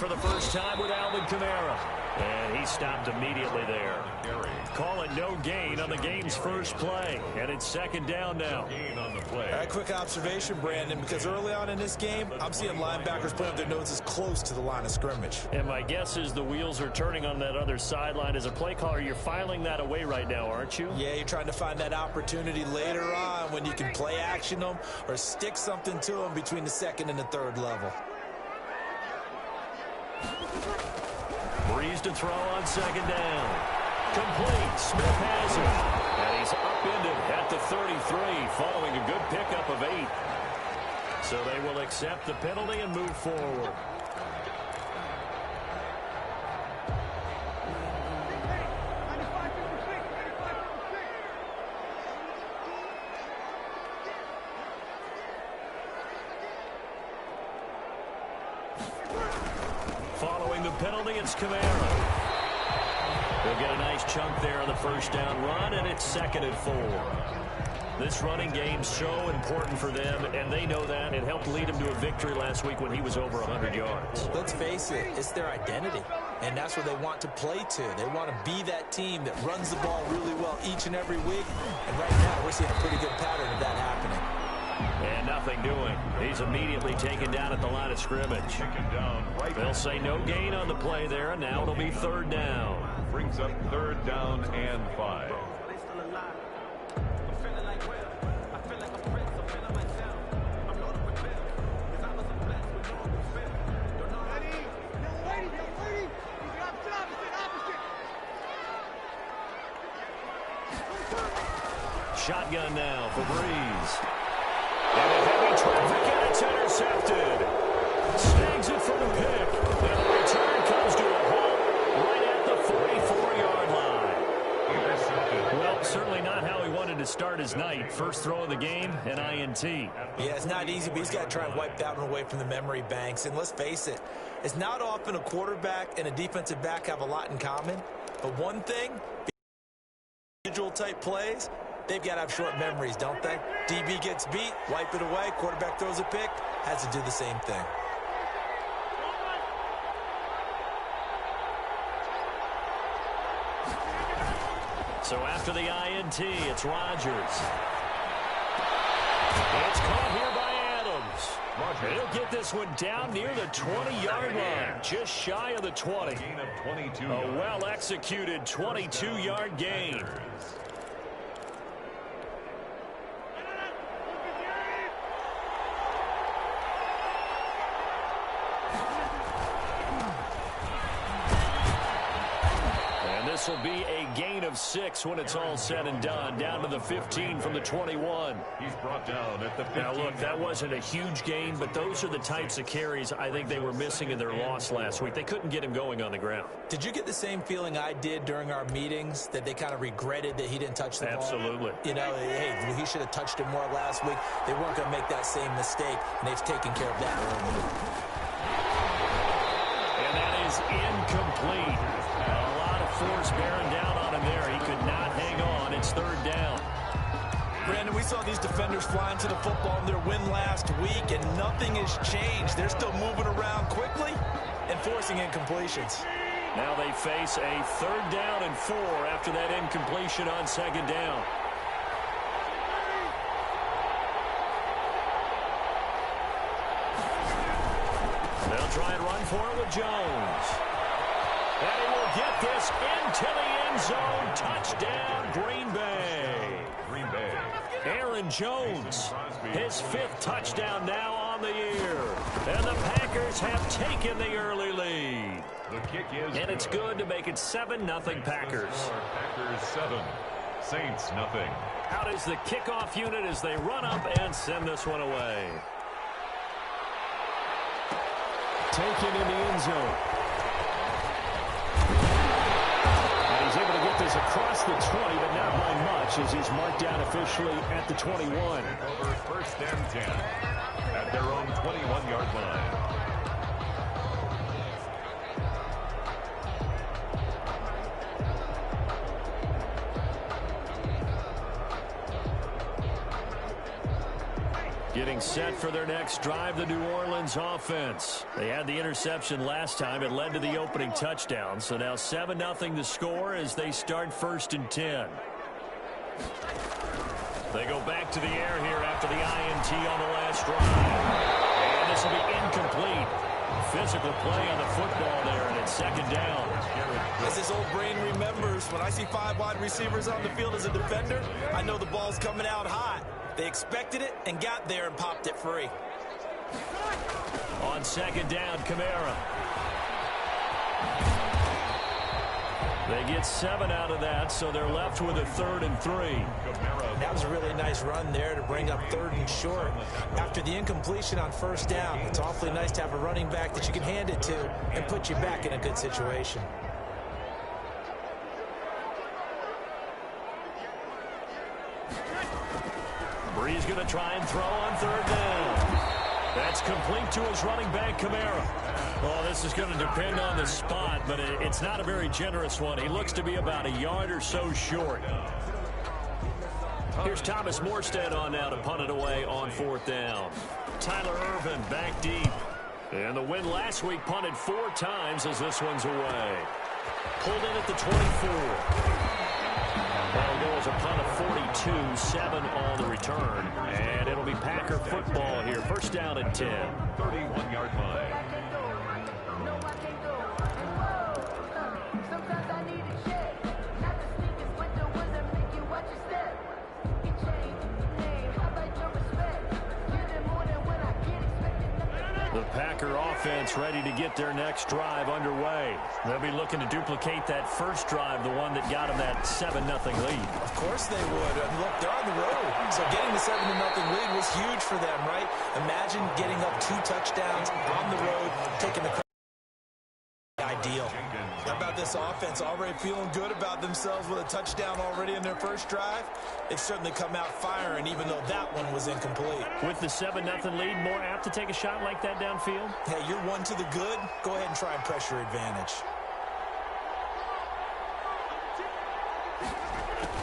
for the first time with Alvin Kamara. And he stopped immediately there. Call it no gain on the game's first play. And it's second down now. A quick observation, Brandon, because early on in this game, I'm seeing linebackers putting their noses close to the line of scrimmage. And my guess is the wheels are turning on that other sideline. As a play caller, you're filing that away right now, aren't you? Yeah, you're trying to find that opportunity later on when you can play action them or stick something to them between the second and the third level. Breeze to throw on second down. Complete. Smith has it. And he's upended at the 33 following a good pickup of 8. So they will accept the penalty and move forward. Following the penalty, it's Kamara. They'll get a nice chunk there on the first down run, and it's second and 4. This running game's so important for them, and they know that. It helped lead them to a victory last week when he was over 100 yards. Let's face it, it's their identity, and that's what they want to play to. They want to be that team that runs the ball really well each and every week, and right now we're seeing a pretty good pattern of that happening. And nothing doing. He's immediately taken down at the line of scrimmage. They'll say no gain on the play there, and now it'll be third down. Brings up third down and 5. Shotgun now for Breeze. And a heavy traffic, and it's intercepted. Snags it for the pick. And the return comes to a halt right at the 44-yard line. Well, certainly not how he wanted to start his night. First throw of the game, an INT. Yeah, it's not easy, but he's got to try and wipe that one away from the memory banks. And let's face it, it's not often a quarterback and a defensive back have a lot in common. But one thing, individual type plays, they've got to have short memories, don't they? DB gets beat, wipe it away, quarterback throws a pick, has to do the same thing. So after the INT, it's Rodgers. It's caught here by Adams. He'll get this one down near the 20-yard line, just shy of the 20. A well-executed 22-yard gain. This will be a gain of 6 when it's all said and done. Down to the 15 from the 21. He's brought down at the 15. Now, look, that wasn't a huge gain, but those are the types of carries I think they were missing in their loss last week. They couldn't get him going on the ground. Did you get the same feeling I did during our meetings, that they kind of regretted that he didn't touch the ball? Absolutely. You know, hey, he should have touched it more last week. They weren't going to make that same mistake, and they've taken care of that early. And that is incomplete. Force bearing down on him there. He could not hang on. It's third down. Brandon, we saw these defenders flying to the football in their win last week, and nothing has changed. They're still moving around quickly and forcing incompletions. Now they face a third down and 4 after that incompletion on second down. They'll try and run for it with Jones. And he will get this into the end zone. Touchdown, Green Bay. Green Bay. Aaron Jones, his 5th touchdown now on the year. And the Packers have taken the early lead. The kick is and it's good to make it 7-0 Packers. Packers 7, Saints nothing. Out is the kickoff unit as they run up and send this one away. Taken in the end zone. He's able to get this across the 20, but not by much as he's marked down officially at the 21. Over first and 10 at their own 21-yard line. Getting set for their next drive, the New Orleans offense. They had the interception last time. It led to the opening touchdown. So now 7-0 to score as they start 1st and 10. They go back to the air here after the INT on the last drive. And this will be incomplete. Physical play on the football there, and it's 2nd down. As his old brain remembers, when I see 5 wide receivers on the field as a defender, I know the ball's coming out hot. They expected it and got there and popped it free. On 2nd down, Kamara. They get 7 out of that, so they're left with a 3rd and 3. That was a really nice run there to bring up 3rd and short. After the incompletion on 1st down, it's awfully nice to have a running back that you can hand it to and put you back in a good situation. Brees going to try and throw on 3rd down. That's complete to his running back, Kamara. Well, this is going to depend on the spot, but it's not a very generous one. He looks to be about a yard or so short. Here's Thomas Morstead on now to punt it away on 4th down. Tyler Ervin back deep. And the win last week punted 4 times as this one's away. Pulled in at the 24. That'll go as a punt of 42, 7 on the return. And it'll be Packer football here. 1st down and 10. 31-yard line. The Packer offense ready to get their next drive underway. They'll be looking to duplicate that first drive, the one that got them that 7-0 lead. Of course they would. And look, they're on the road. So getting the 7-0 lead was huge for them, right? Imagine getting up 2 touchdowns on the road, taking the ideal. How about this offense already feeling good about themselves with a touchdown already in their first drive? They've certainly come out firing, even though that one was incomplete. With the 7-0 lead, more apt to take a shot like that downfield? Hey, you're 1 to the good. Go ahead and try and press your advantage.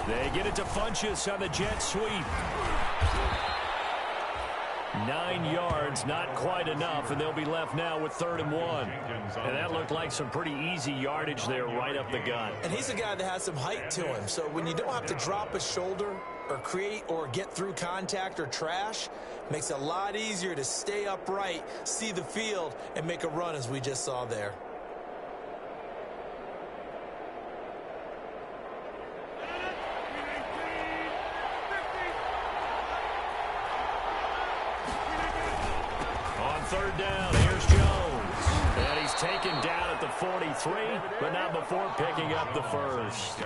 They get it to Funchess on the jet sweep. 9 yards, not quite enough, and they'll be left now with 3rd and 1. And that looked like some pretty easy yardage there right up the gut. And he's a guy that has some height to him, so when you don't have to drop a shoulder or create or get through contact or trash, makes it a lot easier to stay upright, see the field, and make a run as we just saw there. On 3rd down, here's Jones. And he's taken down at the 43, but not before picking up the first.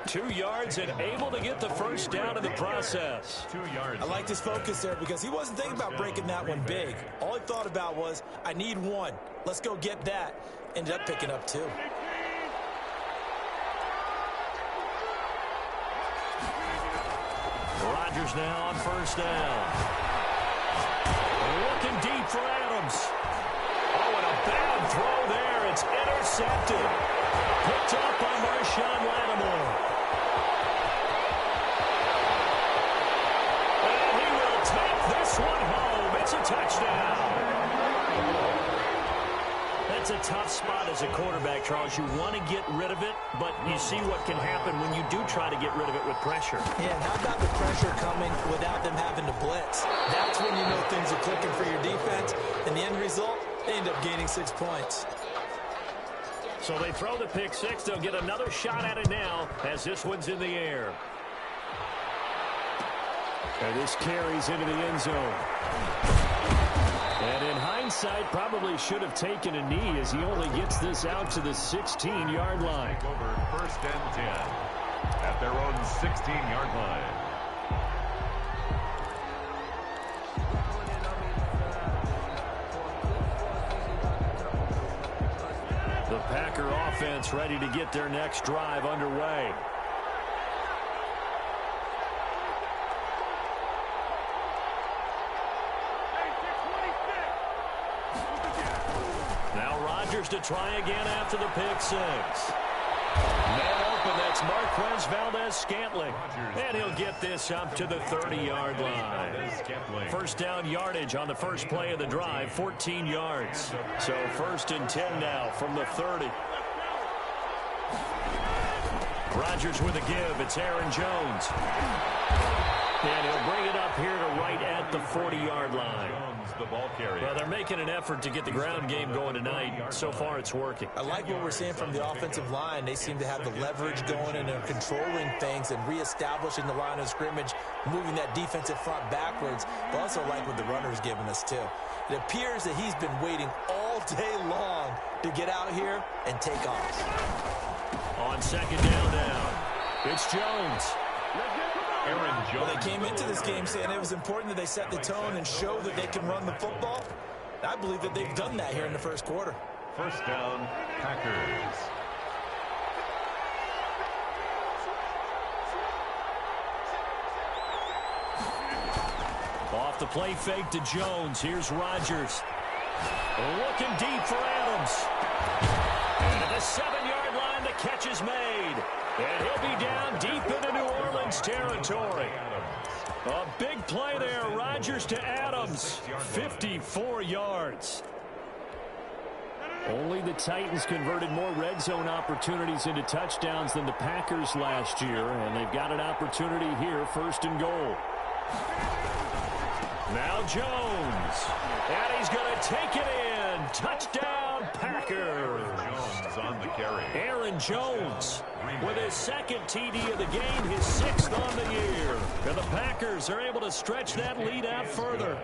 2 yards and able to get the first down in the process. 2 yards. I liked his focus there because he wasn't thinking about breaking that one big. All he thought about was, I need 1. Let's go get that. Ended up picking up 2. Rodgers now on 1st down. Looking deep for Adams. Oh, and a bad throw there. It's intercepted. Picked up by Marshawn Lattimore. And he will take this one home. It's a touchdown. That's a tough spot as a quarterback, Charles. You want to get rid of it, but you see what can happen when you do try to get rid of it with pressure. Yeah, and how about the pressure coming without them having to blitz? That's when you know things are clicking for your defense. And the end result, they end up gaining 6 points. So they throw the pick 6. They'll get another shot at it now as this one's in the air. And this carries into the end zone. And in hindsight, probably should have taken a knee as he only gets this out to the 16-yard line. Over 1st and 10 at their own 16-yard line. The Packer offense ready to get their next drive underway. Now Rodgers to try again after the pick 6. Man and that's Marquez Valdez-Scantling. And he'll get this up to the 30-yard line. First down yardage on the first play of the drive, 14 yards. So first and 10 now from the 30. Rodgers with a give. It's Aaron Jones. And he'll bring it up here to right at the 40-yard line. Well, they're making an effort to get the ground game going tonight. So far, it's working. I like what we're seeing from the offensive line. They seem to have the leverage going, and they're controlling things and reestablishing the line of scrimmage, moving that defensive front backwards. But also like what the runner's giving us, too. It appears that he's been waiting all day long to get out here and take off. On second down now, it's Jones. Aaron Jones. Well, they came into this game saying it was important that they set the tone and show that they can run the football. I believe that they've done that here in the first quarter. First down, Packers. Off the play fake to Jones. Here's Rodgers. Looking deep for Adams. And at the 7-yard line, the catch is made. And he'll be down deep into New Orleans territory. A big play there. Rodgers to Adams. 54 yards. Only the Titans converted more red zone opportunities into touchdowns than the Packers last year. And they've got an opportunity here, first and goal. Now Jones. And he's going to take it in. Touchdown, Packers. Jones on the carry. Aaron Jones with his second TD of the game, his 6th on the year. And the Packers are able to stretch that lead out further.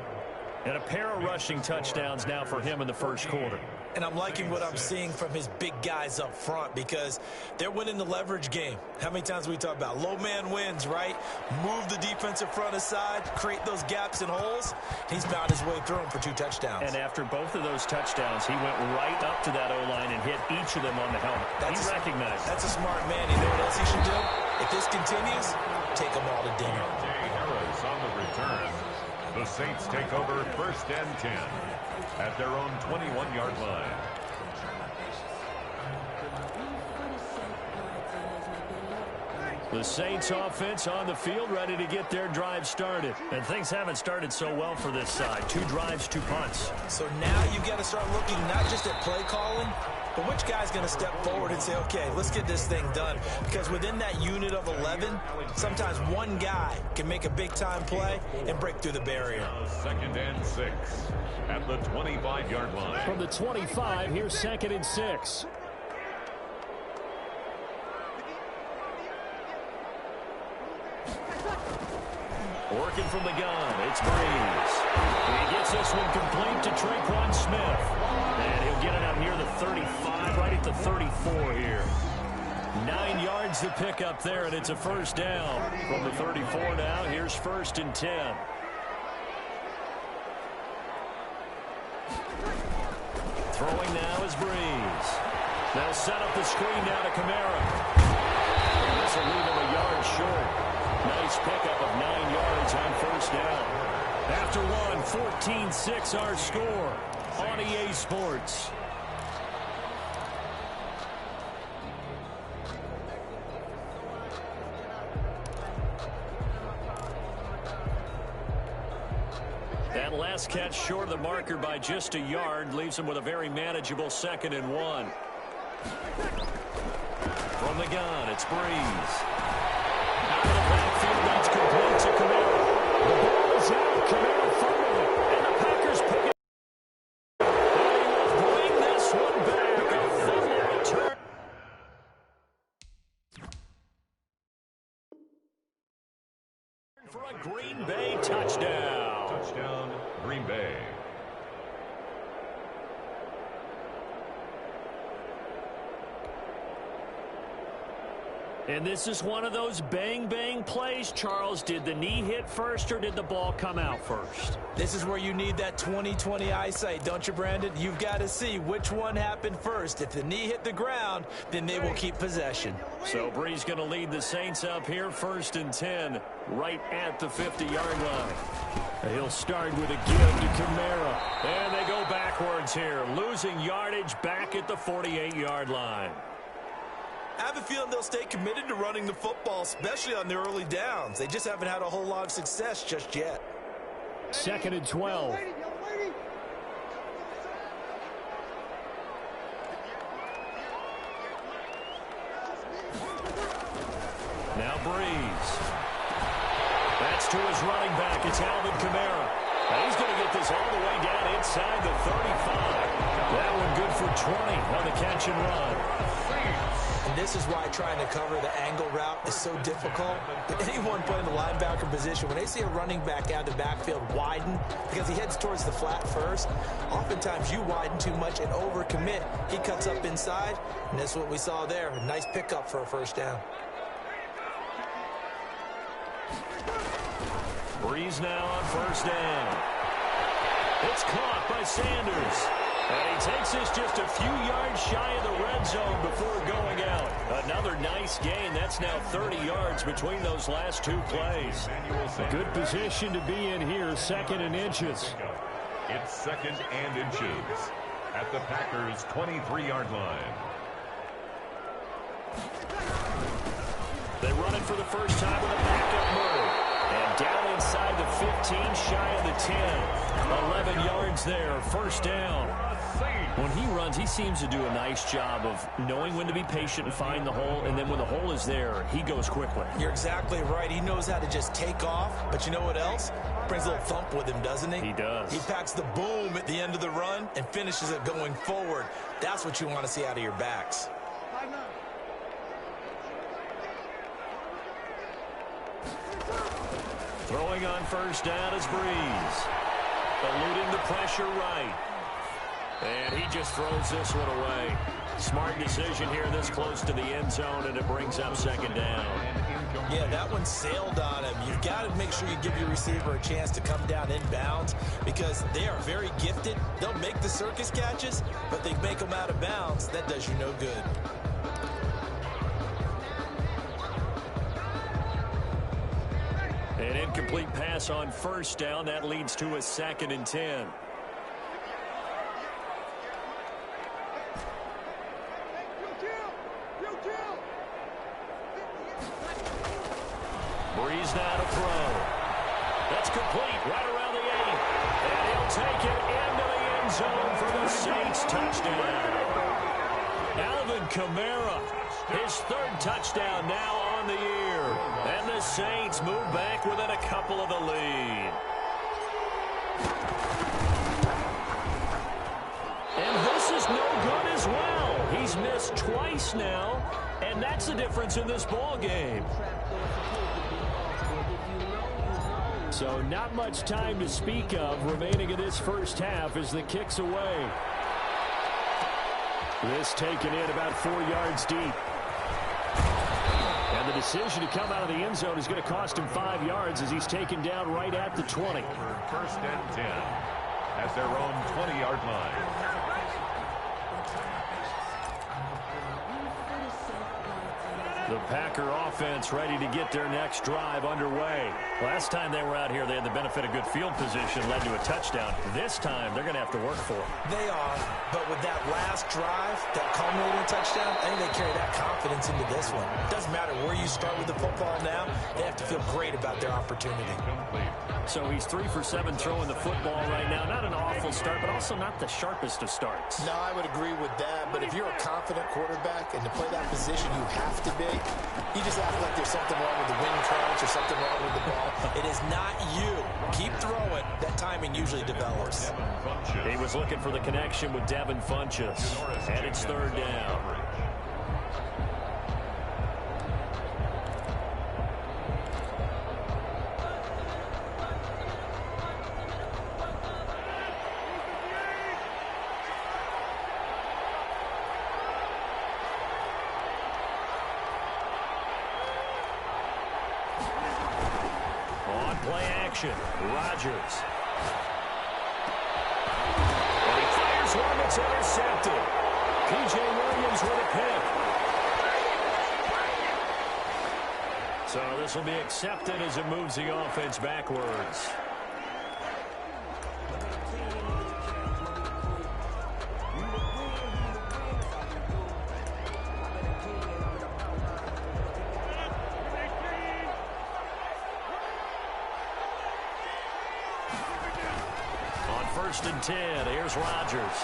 And a pair of rushing touchdowns now for him in the first quarter. And I'm liking what I'm seeing from his big guys up front because they're winning the leverage game. How many times we talk about low man wins, right? Move the defensive front aside, create those gaps and holes. He's found his way through them for 2 touchdowns. And after both of those touchdowns, he went right up to that O-line and hit each of them on the helmet. He recognized. That's a smart man. You know what else he should do? If this continues, take them all to dinner. Harris on the return. The Saints take over first and 10 at their own 21-yard line. The Saints offense on the field ready to get their drive started. And things haven't started so well for this side. 2 drives, 2 punts. So now you've got to start looking not just at play calling, but which guy's going to step forward and say, okay, let's get this thing done. Because within that unit of 11, sometimes one guy can make a big-time play and break through the barrier. Second and 6 at the 25-yard line. From the 25, here's second and 6. Working from the gun, it's Breeze. He gets this one complete to Traquan Smith. And he'll get it out near the 35, right at the 34 here. 9 yards to pick up there, and it's a first down. From the 34 now, here's first and 10. Throwing now is Breeze. They'll set up the screen now to Kamara. And this will leave him a yard short. Nice pickup of 9 yards on first down. After one, 14-6 our score on EA Sports. That last catch short of the marker by just a yard leaves him with a very manageable 2nd and 1. From the gun, it's Breeze. Out of the backfield, that's complete to Kamara. The ball is out. Kamara fumbled it, and the Packers pick it. And he will bring this one back. A fumble return. For a Green Bay touchdown. Touchdown, Green Bay. And this is one of those bang-bang plays, Charles. Did the knee hit first or did the ball come out first? This is where you need that 20/20 eyesight, don't you, Brandon? You've got to see which one happened first. If the knee hit the ground, then they will keep possession. So Breeze going to lead the Saints up here, first and 10, right at the 50-yard line. He'll start with a give to Kamara. And they go backwards here, losing yardage back at the 48-yard line. I have a feeling they'll stay committed to running the football, especially on the early downs. They just haven't had a whole lot of success just yet. 2nd and 12. Now Breeze. That's to his running back. It's Alvin Kamara. And he's going to get this all the way down inside the 35. That one good for 20 on the catch and run. And this is why trying to cover the angle route is so difficult. Anyone playing the linebacker position, when they see a running back out of the backfield widen, because he heads towards the flat first, oftentimes you widen too much and overcommit. He cuts up inside, and that's what we saw there. A nice pickup for a first down. Breeze now on first down. It's caught by Sanders. And he takes this just a few yards shy of the red zone before going out. Another nice gain. That's now 30 yards between those last two plays. Good position to be in here, 2nd and inches. It's 2nd and inches at the Packers' 23-yard line. They run it for the first time with a backup move. And down inside the 15, shy of the 10. 11 yards there, first down. When he runs, he seems to do a nice job of knowing when to be patient and find the hole, and then when the hole is there, he goes quickly. You're exactly right. He knows how to just take off, but you know what else? Brings a little thump with him, doesn't he? He does. He packs the boom at the end of the run and finishes it going forward. That's what you want to see out of your backs. Throwing on first down is Breeze. Eluding the pressure right. And he just throws this one away. Smart decision here this close to the end zone, and it brings up 2nd down. Yeah, that one sailed on him. You've got to make sure you give your receiver a chance to come down inbounds because they are very gifted. They'll make the circus catches, but they make them out of bounds. That does you no good. An incomplete pass on first down. That leads to a 2nd and 10. Breeze now to throw. That's complete right around the 8. And he'll take it into the end zone for the Saints touchdown. Alvin Kamara, his 3rd touchdown now on the year. And the Saints move back within a couple of the lead. And this is no good as well. He's missed twice now, and that's the difference in this ball game. So not much time to speak of remaining in this first half as the kick's away. This taken in about 4 yards deep. And the decision to come out of the end zone is going to cost him 5 yards as he's taken down right at the 20. 1st and 10 at their own 20-yard line. The Packer offense ready to get their next drive underway. Last time they were out here, they had the benefit of good field position, led to a touchdown. This time, they're going to have to work for it. They are, but with that last drive, that culminating touchdown, I think they carry that confidence into this one. It doesn't matter where you start with the football now, they have to feel great about their opportunity. So he's 3 for 7 throwing the football right now. Not an awful start, but also not the sharpest of starts. No, I would agree with that, but if you're a confident quarterback and to play that position you have to be, you just act like there's something wrong with the wind currents or something wrong with the ball. It is not you. Keep throwing. That timing usually develops. He was looking for the connection with Devin Funchess, and it's 3rd down. Rodgers. And he fires one that's intercepted. P.J. Williams with a pick. So this will be accepted as it moves the offense backwards. 1st and 10. Here's Rodgers.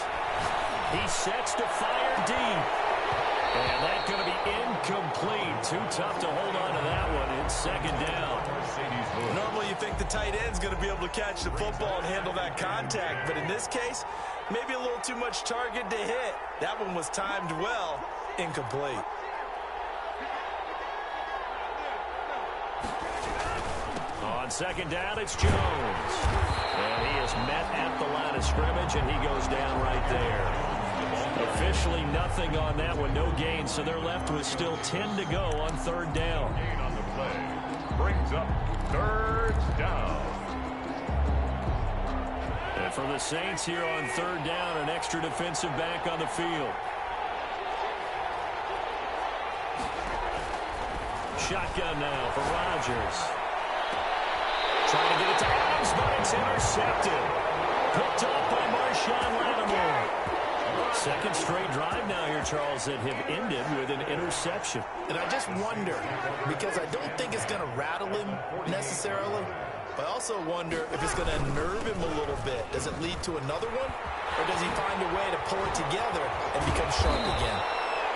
He sets to fire deep. And that's going to be incomplete. Too tough to hold on to that one. It's 2nd down. Normally you think the tight end's going to be able to catch the football and handle that contact. But in this case, maybe a little too much target to hit. That one was timed well. Incomplete. On 2nd down, it's Jones. And he is met at the line of scrimmage, and he goes down right there. Officially nothing on that one, no gain, so they're left with still 10 to go on 3rd down. Gain on the play brings up 3rd down. And for the Saints here on 3rd down, an extra defensive back on the field. Shotgun now for Rodgers. Trying to get it to Adams, but it's intercepted. Picked up by Marshawn Lattimore. 2nd straight drive now here, Charles, that have ended with an interception. And I just wonder, because I don't think it's going to rattle him necessarily, but I also wonder if it's going to unnerve him a little bit. Does it lead to another one, or does he find a way to pull it together and become sharp again?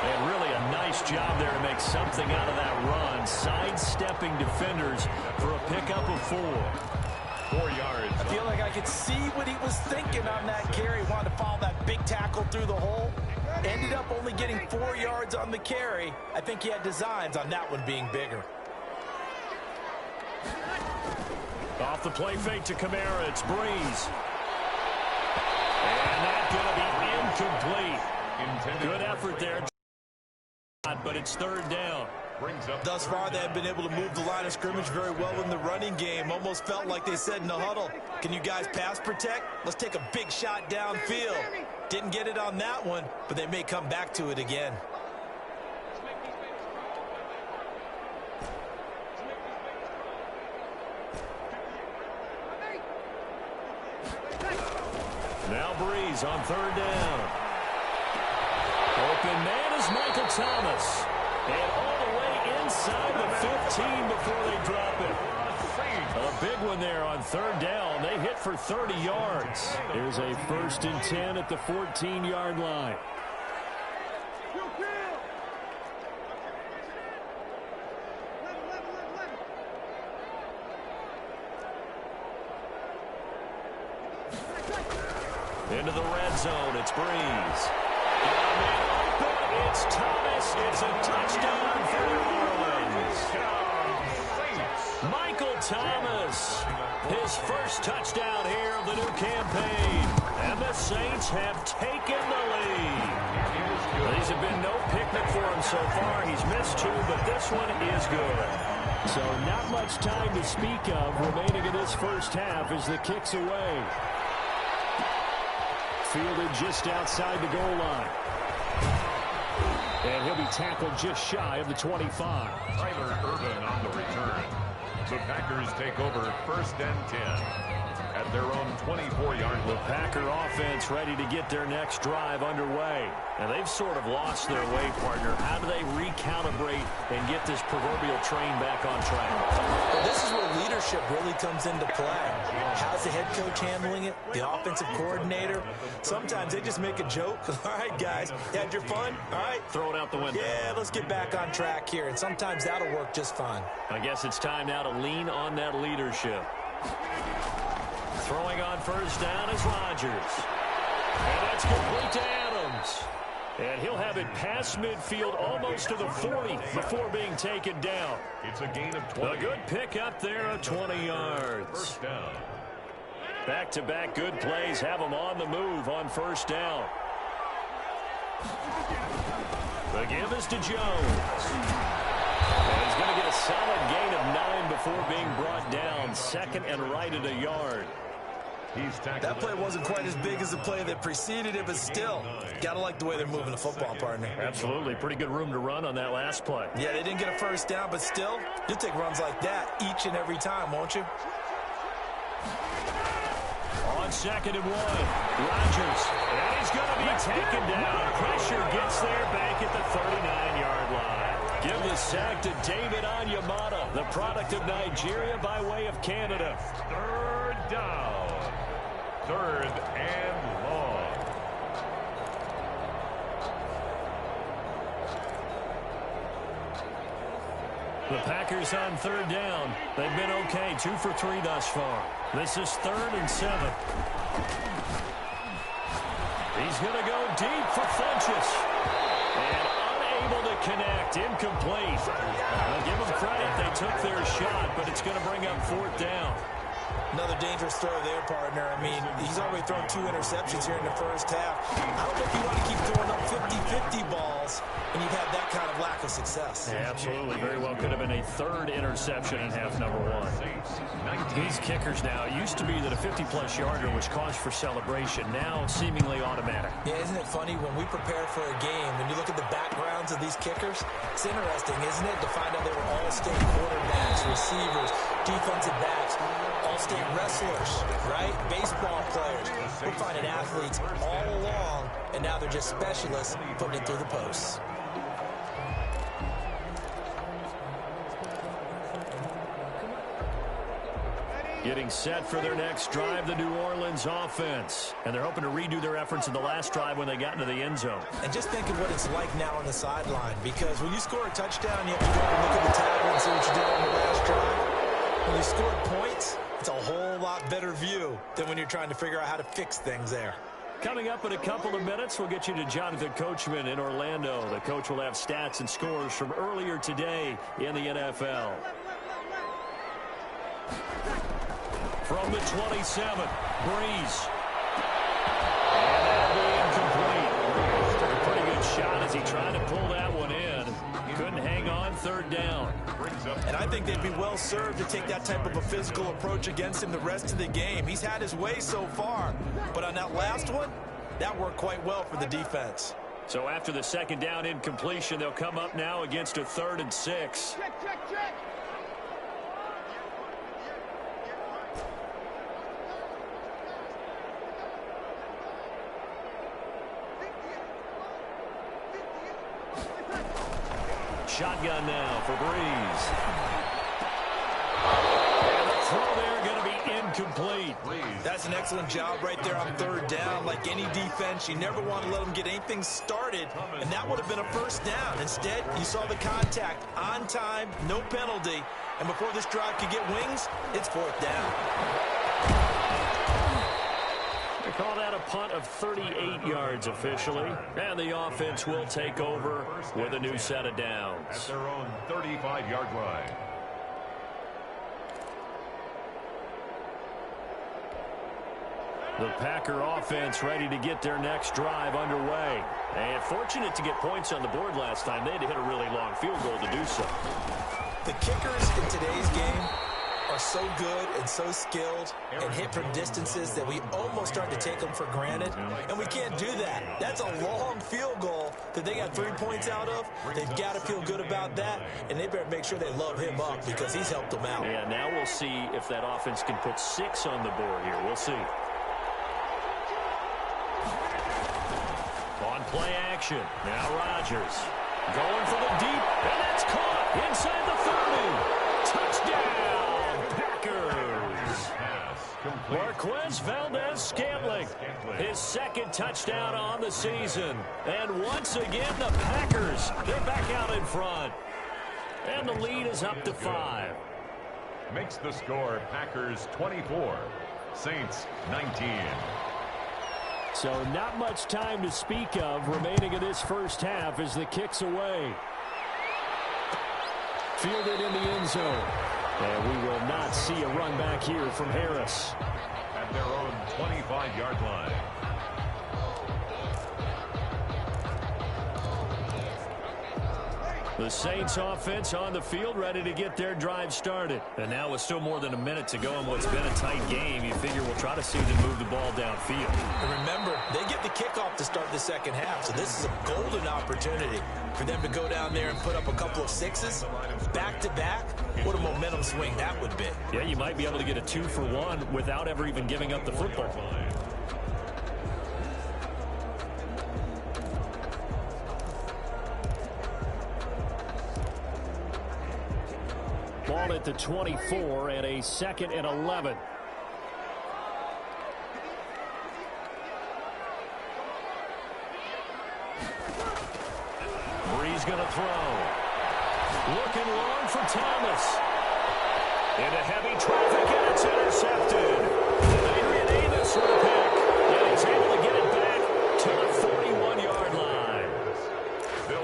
And really a nice job there to make something out of that run, sidestepping defenders for a pickup of 4. 4 yards. I feel like I could see what he was thinking on that carry. Wanted to follow that big tackle through the hole. Ended up only getting 4 yards on the carry. I think he had designs on that one being bigger. Off the play fake to Kamara, it's Breeze. And that's going to be incomplete. Good effort there. But it's 3rd down. Thus far, they have been able to move the line of scrimmage very well in the running game. Almost felt like they said in the huddle, can you guys pass protect? Let's take a big shot downfield. Didn't get it on that one, but they may come back to it again. Now Breeze on 3rd down. Open man is Michael Thomas. And all the way inside the 15 before they drop it. A big one there on 3rd down. They hit for 30 yards. Here's a 1st and 10 at the 14-yard line. Into the red zone, it's Breeze. It's Thomas. It's a touchdown for New Orleans. Michael Thomas, his first touchdown here of the new campaign. And the Saints have taken the lead. These have been no picnic for him so far. He's missed 2, but this one is good. So not much time to speak of remaining in this first half as the kick's away. Fielded just outside the goal line. And he'll be tackled just shy of the 25. Tyler Urban on the return. The Packers take over 1st and 10 at their own 24-yard line. The Packer offense ready to get their next drive underway. And they've sort of lost their way, partner. How do they recalibrate and get this proverbial train back on track? Well, this is where leadership really comes into play. How's the head coach handling it? The offensive coordinator? Sometimes they just make a joke. All right, guys, you had your fun? All right. Throw it out the window. Yeah, let's get back on track here. And sometimes that'll work just fine. I guess it's time now to lean on that leadership. Throwing on 1st down is Rodgers. And that's complete to Adams. And he'll have it past midfield almost to the 40 before being taken down. It's a gain of 20. A good pick up there of 20 yards. 1st down. Back-to-back good plays have them on the move on 1st down. The give is to Jones. And he's going to get a solid gain of 9 before being brought down. 2nd and right at a yard. That play wasn't quite as big as the play that preceded it, but still, got to like the way they're moving the football, partner. Absolutely. Pretty good room to run on that last play. Yeah, they didn't get a 1st down, but still, you'll take runs like that each and every time, won't you? On 2nd and 1, Rodgers. And he's going to be taken down. Pressure gets there back at the 39-yard line. Give the sack to David Onyemata, the product of Nigeria by way of Canada. 3rd down. 3rd and long. The Packers on 3rd down. They've been okay, 2 for 3 thus far. This is 3rd and 7. He's going to go deep for Funchess. And unable to connect. Incomplete. I'll give them credit. They took their shot, but it's going to bring up 4th down. Another dangerous throw there, partner. I mean, he's already thrown 2 interceptions here in the first half. I don't know if you want to keep throwing up 50-50 balls when you've had that kind of lack of success. Yeah, absolutely. Very well could have been a 3rd interception in half number 1. These kickers now, it used to be that a 50-plus yarder was cause for celebration. Now, seemingly automatic. Yeah, isn't it funny when we prepare for a game, when you look at the backgrounds of these kickers, it's interesting, isn't it, to find out they were all-state quarterbacks, receivers, defensive backs, all-state wrestlers, right? Baseball players. We're finding athletes all along, and now they're just specialists putting it through the posts. Getting set for their next drive, the New Orleans offense. And they're hoping to redo their efforts in the last drive when they got into the end zone. And just think of what it's like now on the sideline, because when you score a touchdown, you have to go and look at the tablet and see what you did on the last drive. When you scored points, it's a whole lot better view than when you're trying to figure out how to fix things there. Coming up in a couple of minutes, we'll get you to Jonathan Coachman in Orlando. The coach will have stats and scores from earlier today in the NFL. From the 27, Breeze. And that'll be incomplete. Took a pretty good shot as he tried to pull that one in. Couldn't hang on 3rd down. And I think they'd be well served to take that type of a physical approach against him the rest of the game. He's had his way so far. But on that last one, that worked quite well for the defense. So after the 2nd down incompletion, they'll come up now against a 3rd and 6. Check. Shotgun now for Breeze. And the throw there going to be incomplete. That's an excellent job right there on 3rd down. Like any defense, you never want to let them get anything started, and that would have been a 1st down. Instead, you saw the contact on time, no penalty, and before this drive could get wings, it's 4th down. They call that a punt of 38 yards officially. And the offense will take over with a new set of downs. At their own 35-yard line. The Packer offense ready to get their next drive underway. And fortunate to get points on the board last time. They had to hit a really long field goal to do so. The kickers in today's game are so good and so skilled and hit from distances that we almost start to take them for granted, and we can't do that. That's a long field goal that they got 3 points out of. They've got to feel good about that, and they better make sure they love him up because he's helped them out. Yeah, now we'll see if that offense can put 6 on the board here. We'll see. On play action, now Rodgers going for the deep, and that's caught inside the 30. Touchdown, Packers. Marquez Valdez-Scantling, his 2nd touchdown on the season. And once again, the Packers, they're back out in front. And the lead is up to 5. Makes the score Packers 24, Saints 19. So not much time to speak of remaining in this first half as the kick's away. Fielded in the end zone. And we will not see a run back here from Harris. At their own 25-yard line. The Saints offense on the field ready to get their drive started. And now with still more than a minute to go in what's been a tight game, you figure we'll try to see them move the ball downfield. And remember, they get the kickoff to start the 2nd half, so this is a golden opportunity for them to go down there and put up a couple of 6s back-to-back. What a momentum swing that would be. Yeah, you might be able to get a 2-for-1 without ever even giving up the football. Ball at the 24 and a 2nd and 11. is going to throw. Looking long for Thomas. Into heavy traffic, and it's intercepted. Adrian Amos with a pick. And he's able to get it back to the 41-yard line.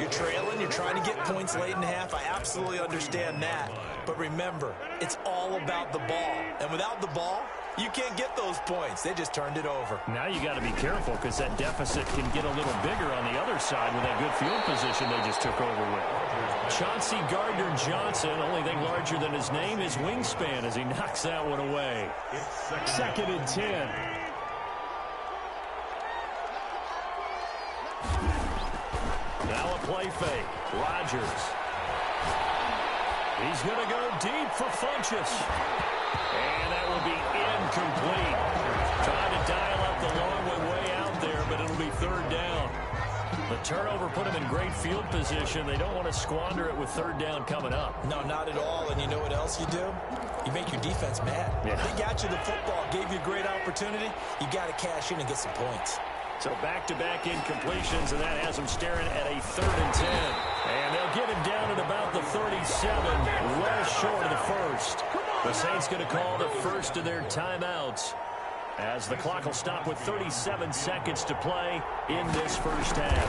You're trailing. You're trying to get points late in half. I absolutely understand that. But remember, it's all about the ball. And without the ball, you can't get those points. They just turned it over. Now you got to be careful because that deficit can get a little bigger on the other side with that good field position they just took over with. Chauncey Gardner-Johnson, only thing larger than his name is wingspan as he knocks that one away. Second and 10. Now a play fake. Rodgers. He's going to go deep for Funchess. And that will be incomplete. Trying to dial up the long way out there, but it'll be third down. The turnover put them in great field position. They don't want to squander it with third down coming up. No, not at all. And you know what else you do? You make your defense mad. Yeah. They got you the football, gave you a great opportunity. You got to cash in and get some points. So back-to-back incompletions, and that has them staring at a third and 10. And they'll get him down at about the 37, well short of the first. The Saints going to call the first of their timeouts as the clock will stop with 37 seconds to play in this first half.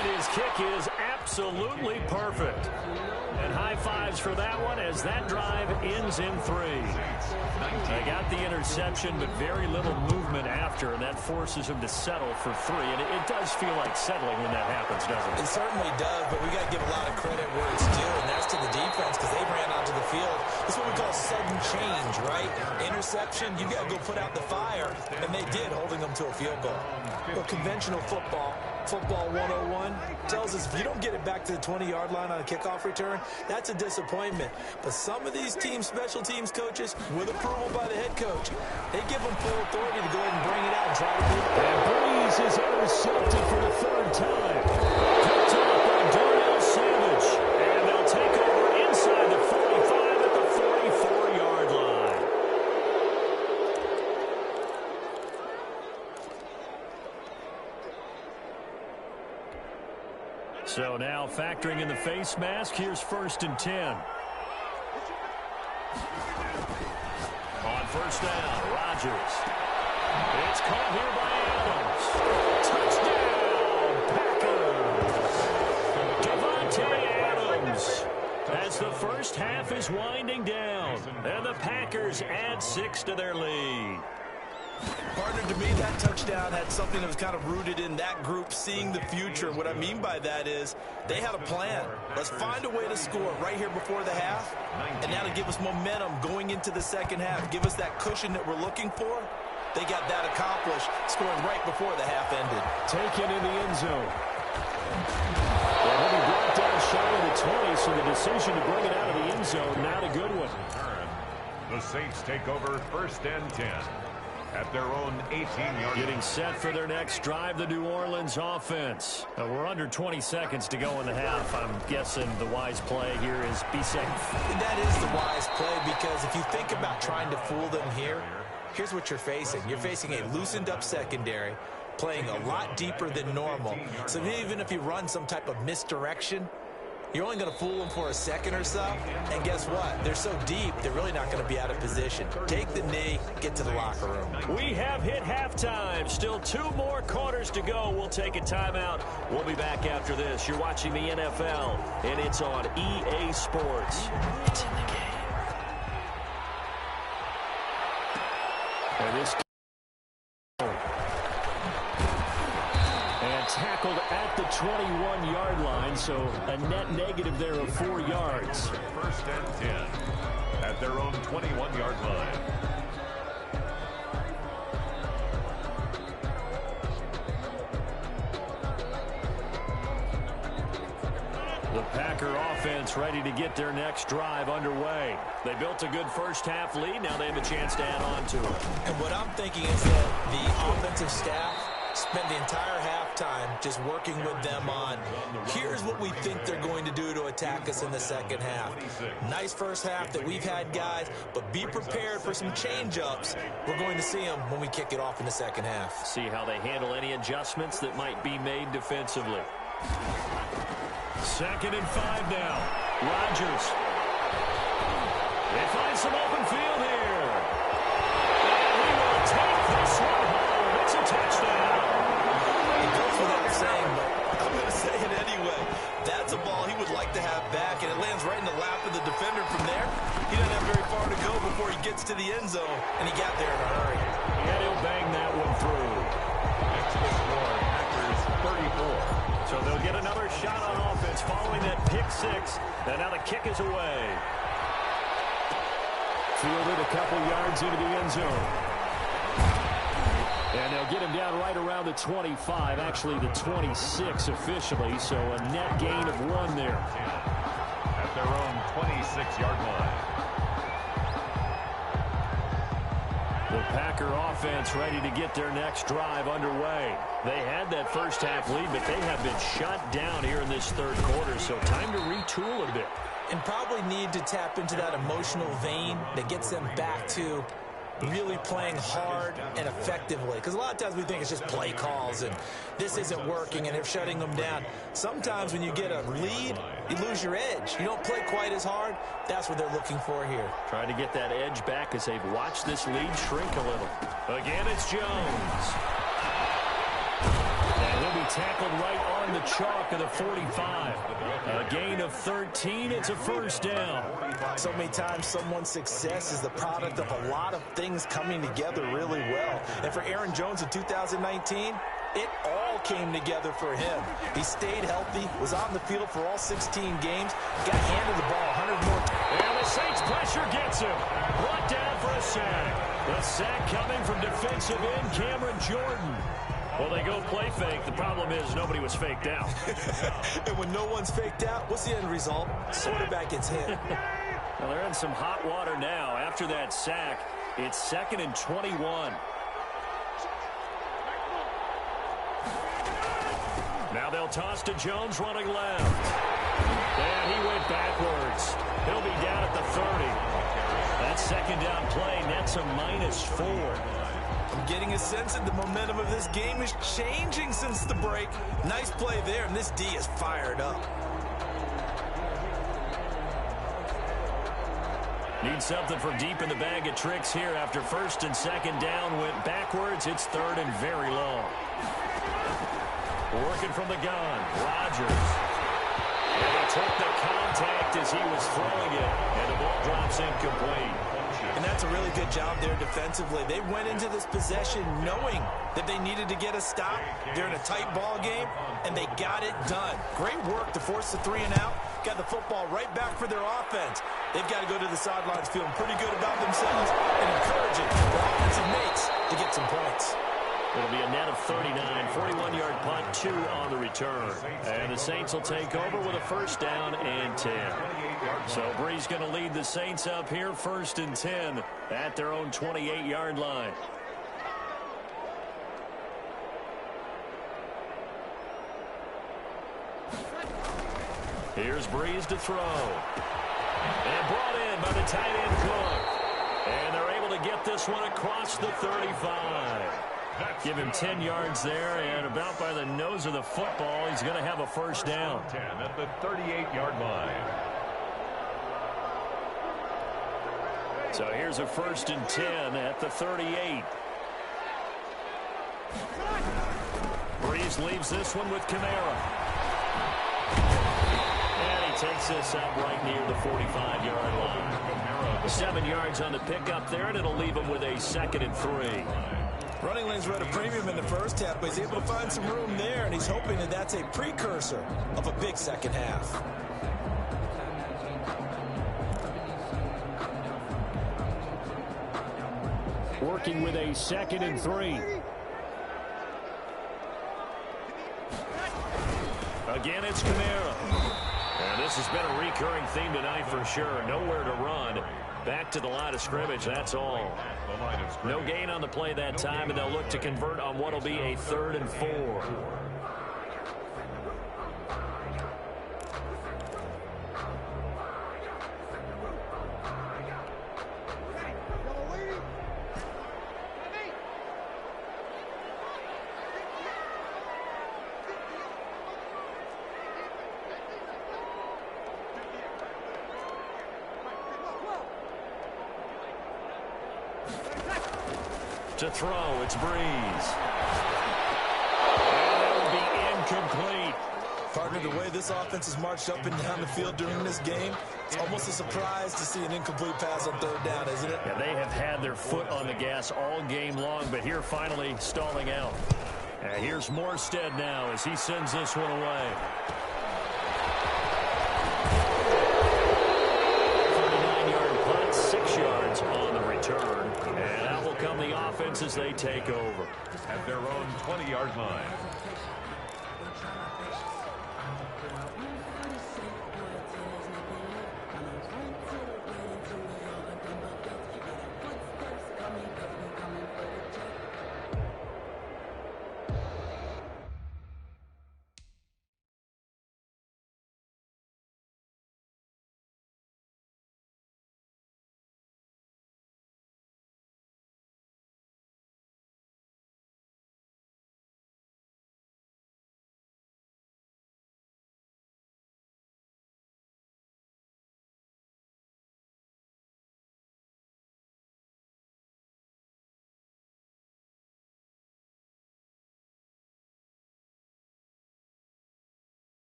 And his kick is absolutely perfect. And high fives for that one as that drive ends in 3. They got the interception, but very little movement after, and that forces him to settle for 3. And it does feel like settling when that happens, doesn't it? It certainly does, but we got to give a lot of credit where it's due, and that's to the defense because they ran onto the field. This is what we call sudden change, right? Interception, you got to go put out the fire, and they did, holding them to a field goal. Well, conventional football 101 tells us if you don't get it back to the 20-yard line on a kickoff return, that's a disappointment. But some of these team special teams coaches, with approval by the head coach, they give them full authority to go ahead and bring it out and try to beat it. And Breeze is intercepted for the third time. Picked up by Darnell Savage. And they'll take over inside the 45 at the 44-yard line. So now factoring in the face mask, here's first and 10. On first down, Rodgers. It's caught here by Adams. Touchdown, Packers. Devontae Adams. As the first half is winding down, and the Packers add 6 to their lead. Partner, to me, that touchdown had something that was kind of rooted in that group seeing the future. What I mean by that is they had a plan. Let's find a way to score right here before the half, and that'll give us momentum going into the second half. Give us that cushion that we're looking for. They got that accomplished, scoring right before the half ended. Taken in the end zone. Well, he'll be brought down shy of the 20, so the decision to bring it out of the end zone, not a good one. The Saints take over first and 10. At their own 18-yard. Getting set for their next drive, the New Orleans offense. We're under 20 seconds to go in the half. I'm guessing the wise play here is be safe. That is the wise play because if you think about trying to fool them here, here's what you're facing. You're facing a loosened up secondary, playing a lot deeper than normal. So even if you run some type of misdirection, you're only going to fool them for a second or so. And guess what? They're so deep, they're really not going to be out of position. Take the knee, get to the locker room. We have hit halftime. Still 2 more quarters to go. We'll take a timeout. We'll be back after this. You're watching the NFL, and it's on EA Sports. It's in the game. And this tackled at the 21-yard line, so a net negative there of 4 yards. First and 10 at their own 21-yard line. The Packer offense ready to get their next drive underway. They built a good first half lead. Now they have a chance to add on to it. And what I'm thinking is that the offensive staff spent the entire halftime just working with them on, here's what we think they're going to do to attack us in the second half. Nice first half that we've had, guys, but be prepared for some change-ups. We're going to see them when we kick it off in the second half. See how they handle any adjustments that might be made defensively. 2nd and 5 now. Rodgers. They find some open field here. And he will take this one home. It's a touchdown. It goes without saying, but I'm going to say it anyway. That's a ball he would like to have back, and it lands right in the lap of the defender from there. He doesn't have very far to go before he gets to the end zone, and he got there in a hurry. And he'll bang that one through. Next to score, Packers 34. So they'll get another shot on offense following that pick six. And now the kick is away. Fielded a couple yards into the end zone. And they'll get him down right around the 25, actually the 26 officially, so a net gain of 1 there. At their own 26-yard line. The Packer offense ready to get their next drive underway. They had that first half lead, but they have been shut down here in this third quarter, so time to retool a bit. And probably need to tap into that emotional vein that gets them back to really playing hard and effectively. Because a lot of times we think it's just play calls and this isn't working and they're shutting them down. Sometimes when you get a lead, you lose your edge. You don't play quite as hard. That's what they're looking for here. Trying to get that edge back as they've watched this lead shrink a little. Again, it's Jones. And he'll be tackled right on the chalk of the 45. A gain of 13. It's a first down. So many times someone's success is the product of a lot of things coming together really well. And for Aaron Jones in 2019, it all came together for him. He stayed healthy, was on the field for all 16 games, got handed the ball 100 more times. And the Saints pressure gets him. Brought down for a sack. The sack coming from defensive end Cameron Jordan. Well, they go play fake. The problem is nobody was faked out. And when no one's faked out, what's the end result? Quarterback gets hit. Well, they're in some hot water now. After that sack, it's 2nd and 21. Now they'll toss to Jones running left. And he went backwards. He'll be down at the 30. That second down play nets a -4. I'm getting a sense that the momentum of this game is changing since the break. Nice play there, and this D is fired up. Need something from deep in the bag of tricks here. After 1st and 2nd down went backwards, it's 3rd and very long. Working from the gun, Rodgers. And he took the contact as he was throwing it, and the ball drops incomplete. And that's a really good job there defensively. They went into this possession knowing that they needed to get a stop. They're in a tight ball game, and they got it done. Great work to force the 3 and out. Got the football right back for their offense. They've got to go to the sidelines feeling pretty good about themselves and encouraging their offensive mates to get some points. It'll be a net of 39, 41-yard punt, 2 on the return. And the Saints will take over with a 1st down and 10. So Bree's going to lead the Saints up here, 1st and 10 at their own 28-yard line. Here's Breeze to throw. And brought in by the tight end Cook. And they're able to get this one across the 35. Give him 10 yards there, and about by the nose of the football, he's going to have a 1st down. 10 at the 38-yard line. So here's a 1st and 10 at the 38. Breeze leaves this one with Kamara. And he takes this up right near the 45-yard line. 7 yards on the pickup there, and it'll leave him with a 2nd and 3. Running lanes were at a premium in the first half, but he's able to find some room there, and he's hoping that that's a precursor of a big second half. Working with a 2nd and 3. Again, it's Kamara. And this has been a recurring theme tonight for sure. Nowhere to run. Back to the line of scrimmage, that's all. No gain on the play that time, and they'll look to convert on what will be a 3rd and 4. To throw, it's Breeze. And that will be incomplete. Partner, the way this offense has marched up and down the field during this game, it's almost a surprise to see an incomplete pass on third down, isn't it? Yeah, they have had their foot on the gas all game long, but here finally stalling out. And here's Morstead now as he sends this one away. 39-yard punt, 6 yards on the return. And out will come the offense as they take over. At their own 20-yard line.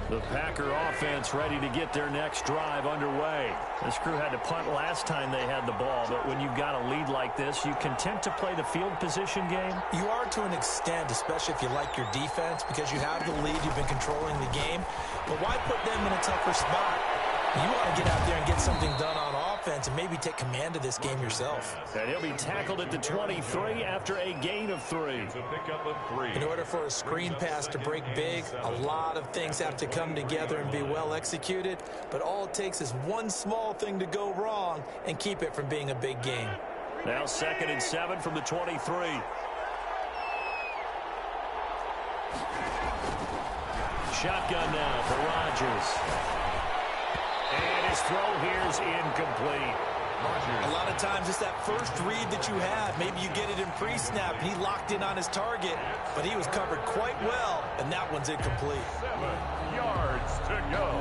The Packer offense ready to get their next drive underway. This crew had to punt last time they had the ball, but when you've got a lead like this, you content to play the field position game? You are to an extent, especially if you like your defense, because you have the lead, you've been controlling the game. But why put them in a tougher spot? You want to get out there and get something done on offense and maybe take command of this game yourself. And he'll be tackled at the 23 after a gain of 3. It's a pickup of 3. In order for a screen pass to break big, a lot of things have to come together and be well executed. But all it takes is one small thing to go wrong and keep it from being a big game. Now 2nd and 7 from the 23. Shotgun now for Rodgers. And his throw here is incomplete. A lot of times it's that first read that you have. Maybe you get it in pre-snap, and he locked in on his target, but he was covered quite well, and that one's incomplete. 7 yards to go.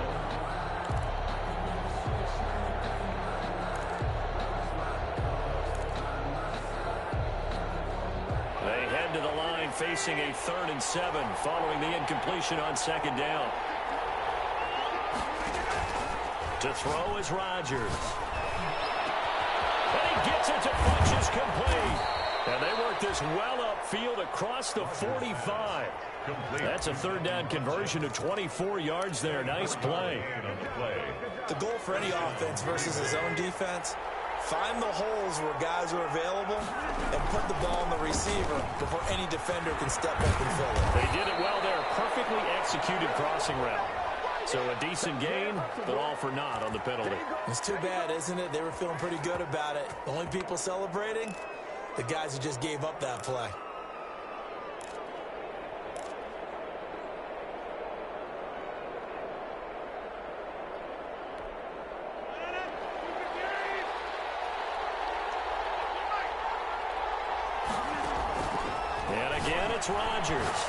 They head to the line facing a 3rd and 7 following the incompletion on 2nd down. To throw is Rodgers. And he gets it to Funches complete. And they work this well upfield across the 45. That's a 3rd down conversion of 24 yards there. Nice play. The goal for any offense versus his own defense, find the holes where guys are available and put the ball on the receiver before any defender can step up and fill it. They did it well there. Perfectly executed crossing route. So a decent gain, but all for naught on the penalty. It's too bad, isn't it? They were feeling pretty good about it. The only people celebrating, the guys who just gave up that play. And again, it's Rodgers.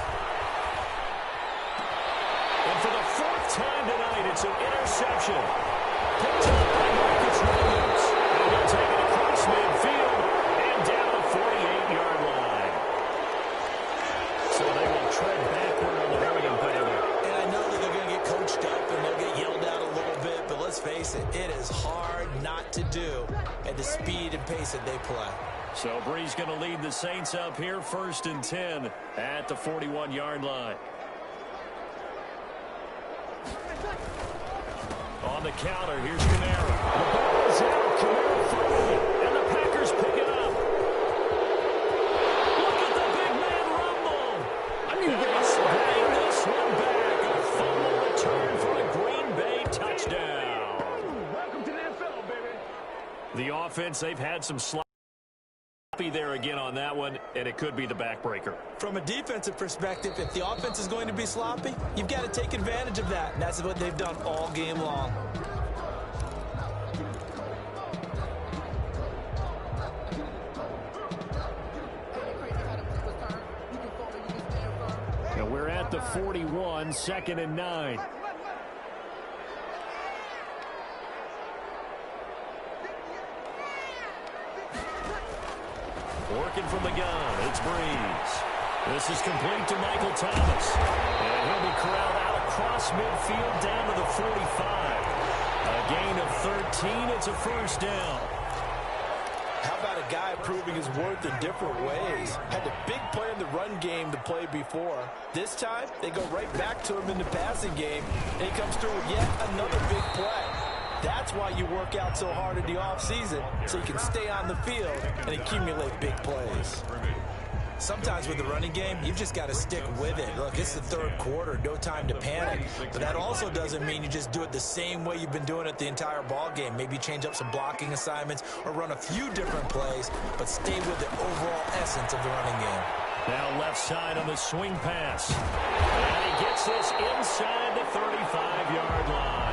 And for the 4th time tonight, it's an interception. Picked up by Marcus Williams. And he'll take it across midfield and down the 48-yard line. So they will tread backward on the holding penalty. And I know that they're going to get coached up and they'll get yelled at a little bit, but let's face it, it is hard not to do at the speed and pace that they play. So Breeze going to lead the Saints up here, 1st and 10 at the 41-yard line. On the counter, here's Kamara. The ball is out. Kamara throwing it, and the Packers pick it up. Look at the big man rumble. They this one back. A fumble return for a Green Bay touchdown. Welcome to the NFL, baby. The offense, they've had some Be there again on that one, and it could be the backbreaker. From a defensive perspective, if the offense is going to be sloppy, you've got to take advantage of that, and that's what they've done all game long. And we're at the 41, 2nd and 9. Working from the gun, it's Breeze. This is complete to Michael Thomas. And he'll be corralled out across midfield down to the 45. A gain of 13, it's a first down. How about a guy proving his worth in different ways? Had a big play in the run game to play before. This time, they go right back to him in the passing game, and he comes through with yet another big play. That's why you work out so hard in the offseason, so you can stay on the field and accumulate big plays. Sometimes with the running game, you've just got to stick with it. Look, it's the third quarter, no time to panic. But that also doesn't mean you just do it the same way you've been doing it the entire ball game. Maybe change up some blocking assignments or run a few different plays, but stay with the overall essence of the running game. Now left side on the swing pass. And he gets this inside the 35-yard line.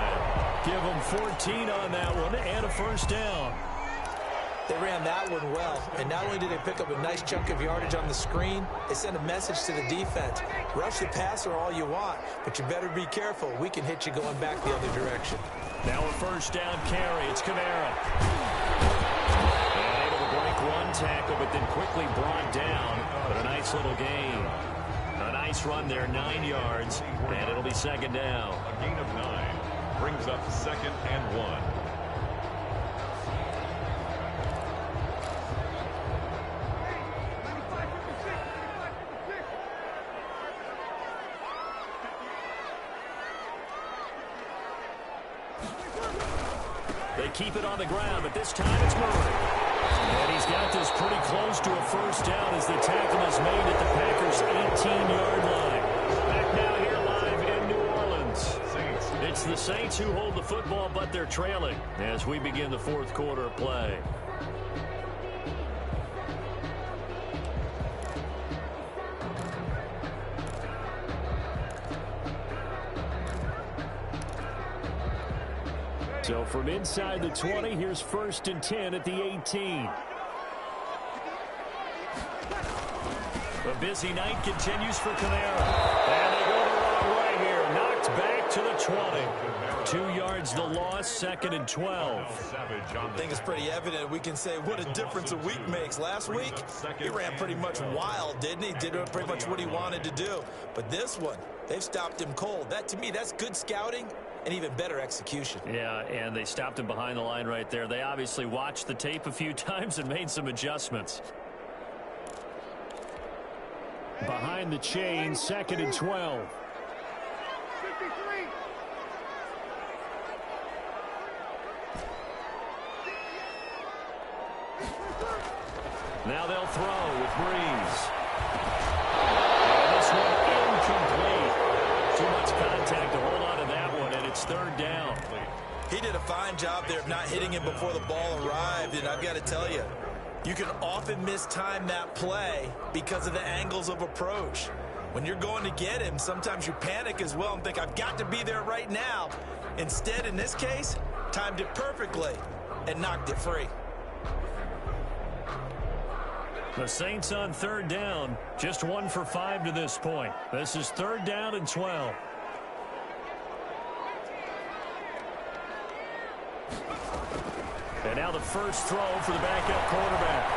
Give him 14 on that one and a first down. They ran that one well, and not only did they pick up a nice chunk of yardage on the screen, they sent a message to the defense. Rush the passer all you want, but you better be careful. We can hit you going back the other direction. Now a first down carry. It's Kamara. And able to break one tackle, but then quickly brought down. But a nice little gain. A nice run there, 9 yards, and it'll be second down. A gain of 9 brings up 2nd and 1. They keep it on the ground, but this time it's Murray. And he's got this pretty close to a first down as the tackle is made at the Packers' 18-yard line. Back now here live in New Orleans. It's the Saints who hold the football, but they're trailing as we begin the fourth quarter of play. So from inside the 20, here's 1st and 10 at the 18. A busy night continues for Kamara. And they go the wrong way here. Knocked back to the 20. 2 yards the loss, 2nd and 12. I think it's pretty evident. We can say what a difference a week makes. Last week, he ran pretty much wild, didn't he? Did pretty much what he wanted to do. But this one, they've stopped him cold. That, to me, that's good scouting and even better execution. Yeah, and they stopped him behind the line right there. They obviously watched the tape a few times and made some adjustments. Behind the chain, 2nd and 12. Now they'll throw with Breeze. And this one incomplete. Too much contact to hold on to that one, and it's 3rd down. He did a fine job there of not hitting him before the ball arrived, and I've got to tell you, you can often mistime that play because of the angles of approach. When you're going to get him, sometimes you panic as well and think, I've got to be there right now. Instead, in this case, timed it perfectly and knocked it free. The Saints on 3rd down, just 1 for 5 to this point. This is 3rd down and 12. And now the first throw for the backup quarterback.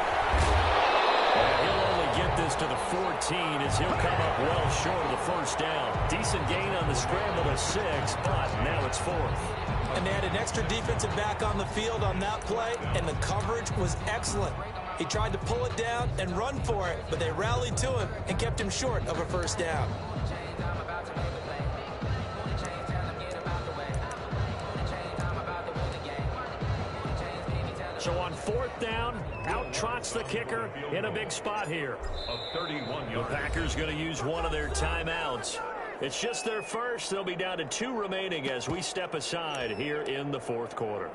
And he'll only get this to the 14 as he'll come up well short of the first down. Decent gain on the scramble of 6, but now it's 4th. And they had an extra defensive back on the field on that play, and the coverage was excellent. He tried to pull it down and run for it, but they rallied to him and kept him short of a first down. So on 4th down, out trots the kicker in a big spot here. The Packers going to use one of their timeouts. It's just their first. They'll be down to 2 remaining as we step aside here in the fourth quarter.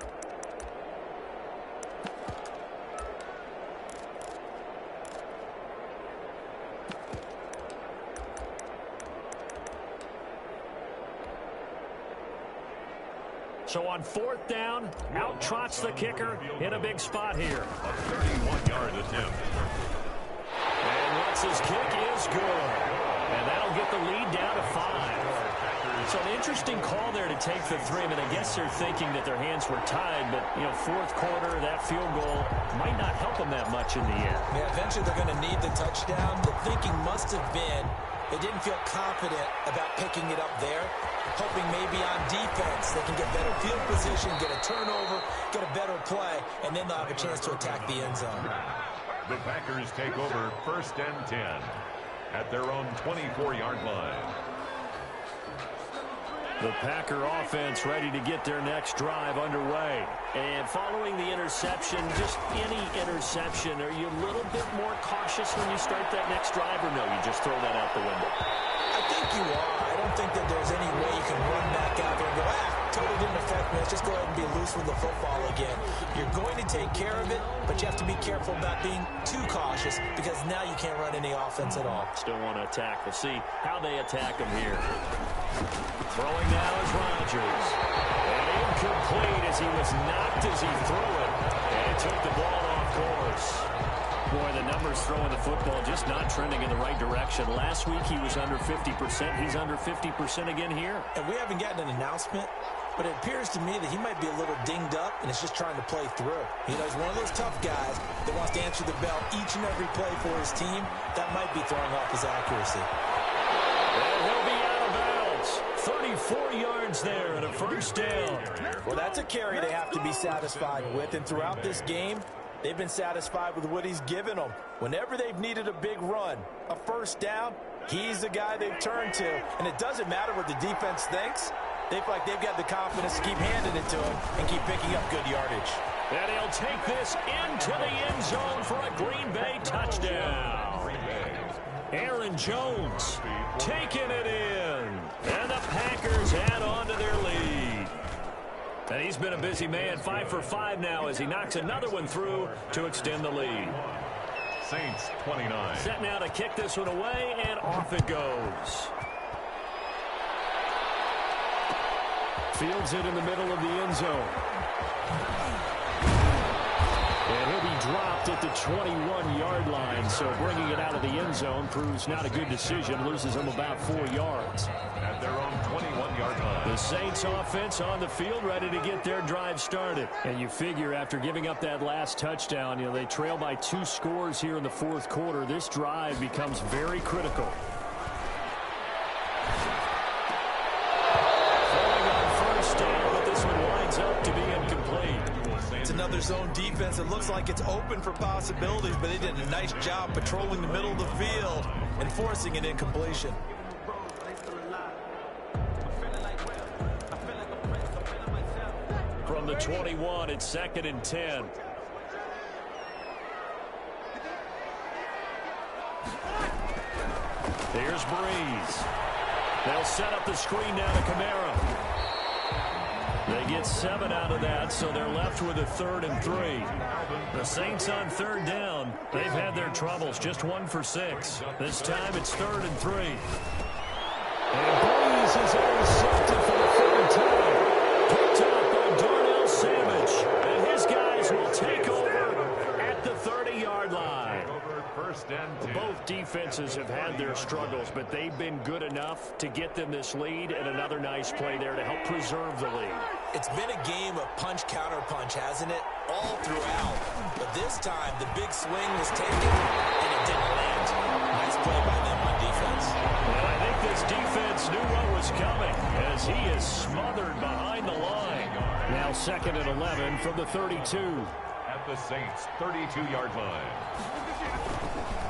So on 4th down, out trots the kicker in a big spot here. A 31-yard attempt. And Lutz's kick is good. And that'll get the lead down to 5. So an interesting call there to take the 3. I mean, I guess they're thinking that their hands were tied, but, you know, 4th quarter, that field goal might not help them that much in the end. Yeah, eventually they're going to need the touchdown. The thinking must have been they didn't feel confident about picking it up there, hoping maybe on defense they can get better field position, get a turnover, get a better play, and then they'll have a chance to attack the end zone. The Packers take over 1st and 10 at their own 24-yard line. The Packer offense ready to get their next drive underway. And following the interception, just any interception, are you a little bit more cautious when you start that next drive, or no, you just throw that out the window? I think you are. I don't think that there's any way you can run back out there and go, totally didn't affect me. Let's just go ahead and be loose with the football again. You're going to take care of it, but you have to be careful about being too cautious because now you can't run any offense at all. Still want to attack. We'll see how they attack him here. Throwing now is Rodgers. And incomplete as he was knocked as he threw it. And took the ball off course. Boy, the numbers throwing the football just not trending in the right direction. Last week he was under 50%. He's under 50% again here. And we haven't gotten an announcement, but it appears to me that he might be a little dinged up and is just trying to play through. You know, he's one of those tough guys that wants to answer the bell each and every play for his team. That might be throwing off his accuracy. And he'll be out of bounds. 34 yards there and a 1st down. Well, that's a carry they have to be satisfied with, and throughout this game, they've been satisfied with what he's given them. Whenever they've needed a big run, a 1st down, he's the guy they've turned to. And it doesn't matter what the defense thinks. They feel like they've got the confidence to keep handing it to him and keep picking up good yardage. And he'll take this into the end zone for a Green Bay touchdown. Aaron Jones taking it in. And the Packers add on to their lead. And he's been a busy man, 5 for 5 now as he knocks another one through to extend the lead. Saints 29. Set now to kick this one away, and off it goes. Fields it in the middle of the end zone. And he'll be dropped at the 21-yard line, so bringing it out of the end zone proves not a good decision, loses him about 4 yards. At their own 21-yard line. The Saints offense on the field ready to get their drive started. And you figure after giving up that last touchdown, you know, they trail by 2 scores here in the 4th quarter. This drive becomes very critical. Falling on 1st down, but this one winds up to be incomplete. It's another zone defense. It looks like it's open for possibilities, but they did a nice job patrolling the middle of the field and forcing an incompletion. From the 21, it's 2nd and 10. Here's Breeze. They'll set up the screen now to Kamara. They get 7 out of that, so they're left with a 3rd and 3. The Saints on 3rd down. They've had their troubles, just 1 for 6. This time it's 3rd and 3. And Breeze is intercepted for the 3rd time. Picked up by Darnell Savage. And his guys will take over at the 30-yard line. 1st and 10. Both defenses have had their struggles, but they've been good enough to get them this lead, and another nice play there to help preserve the lead. It's been a game of punch-counter-punch, hasn't it? All throughout. But this time, the big swing was taken, and it didn't land. Nice play by them on defense. And I think this defense knew what was coming as he is smothered behind the line. Now 2nd and 11 from the 32. At the Saints 32-yard line.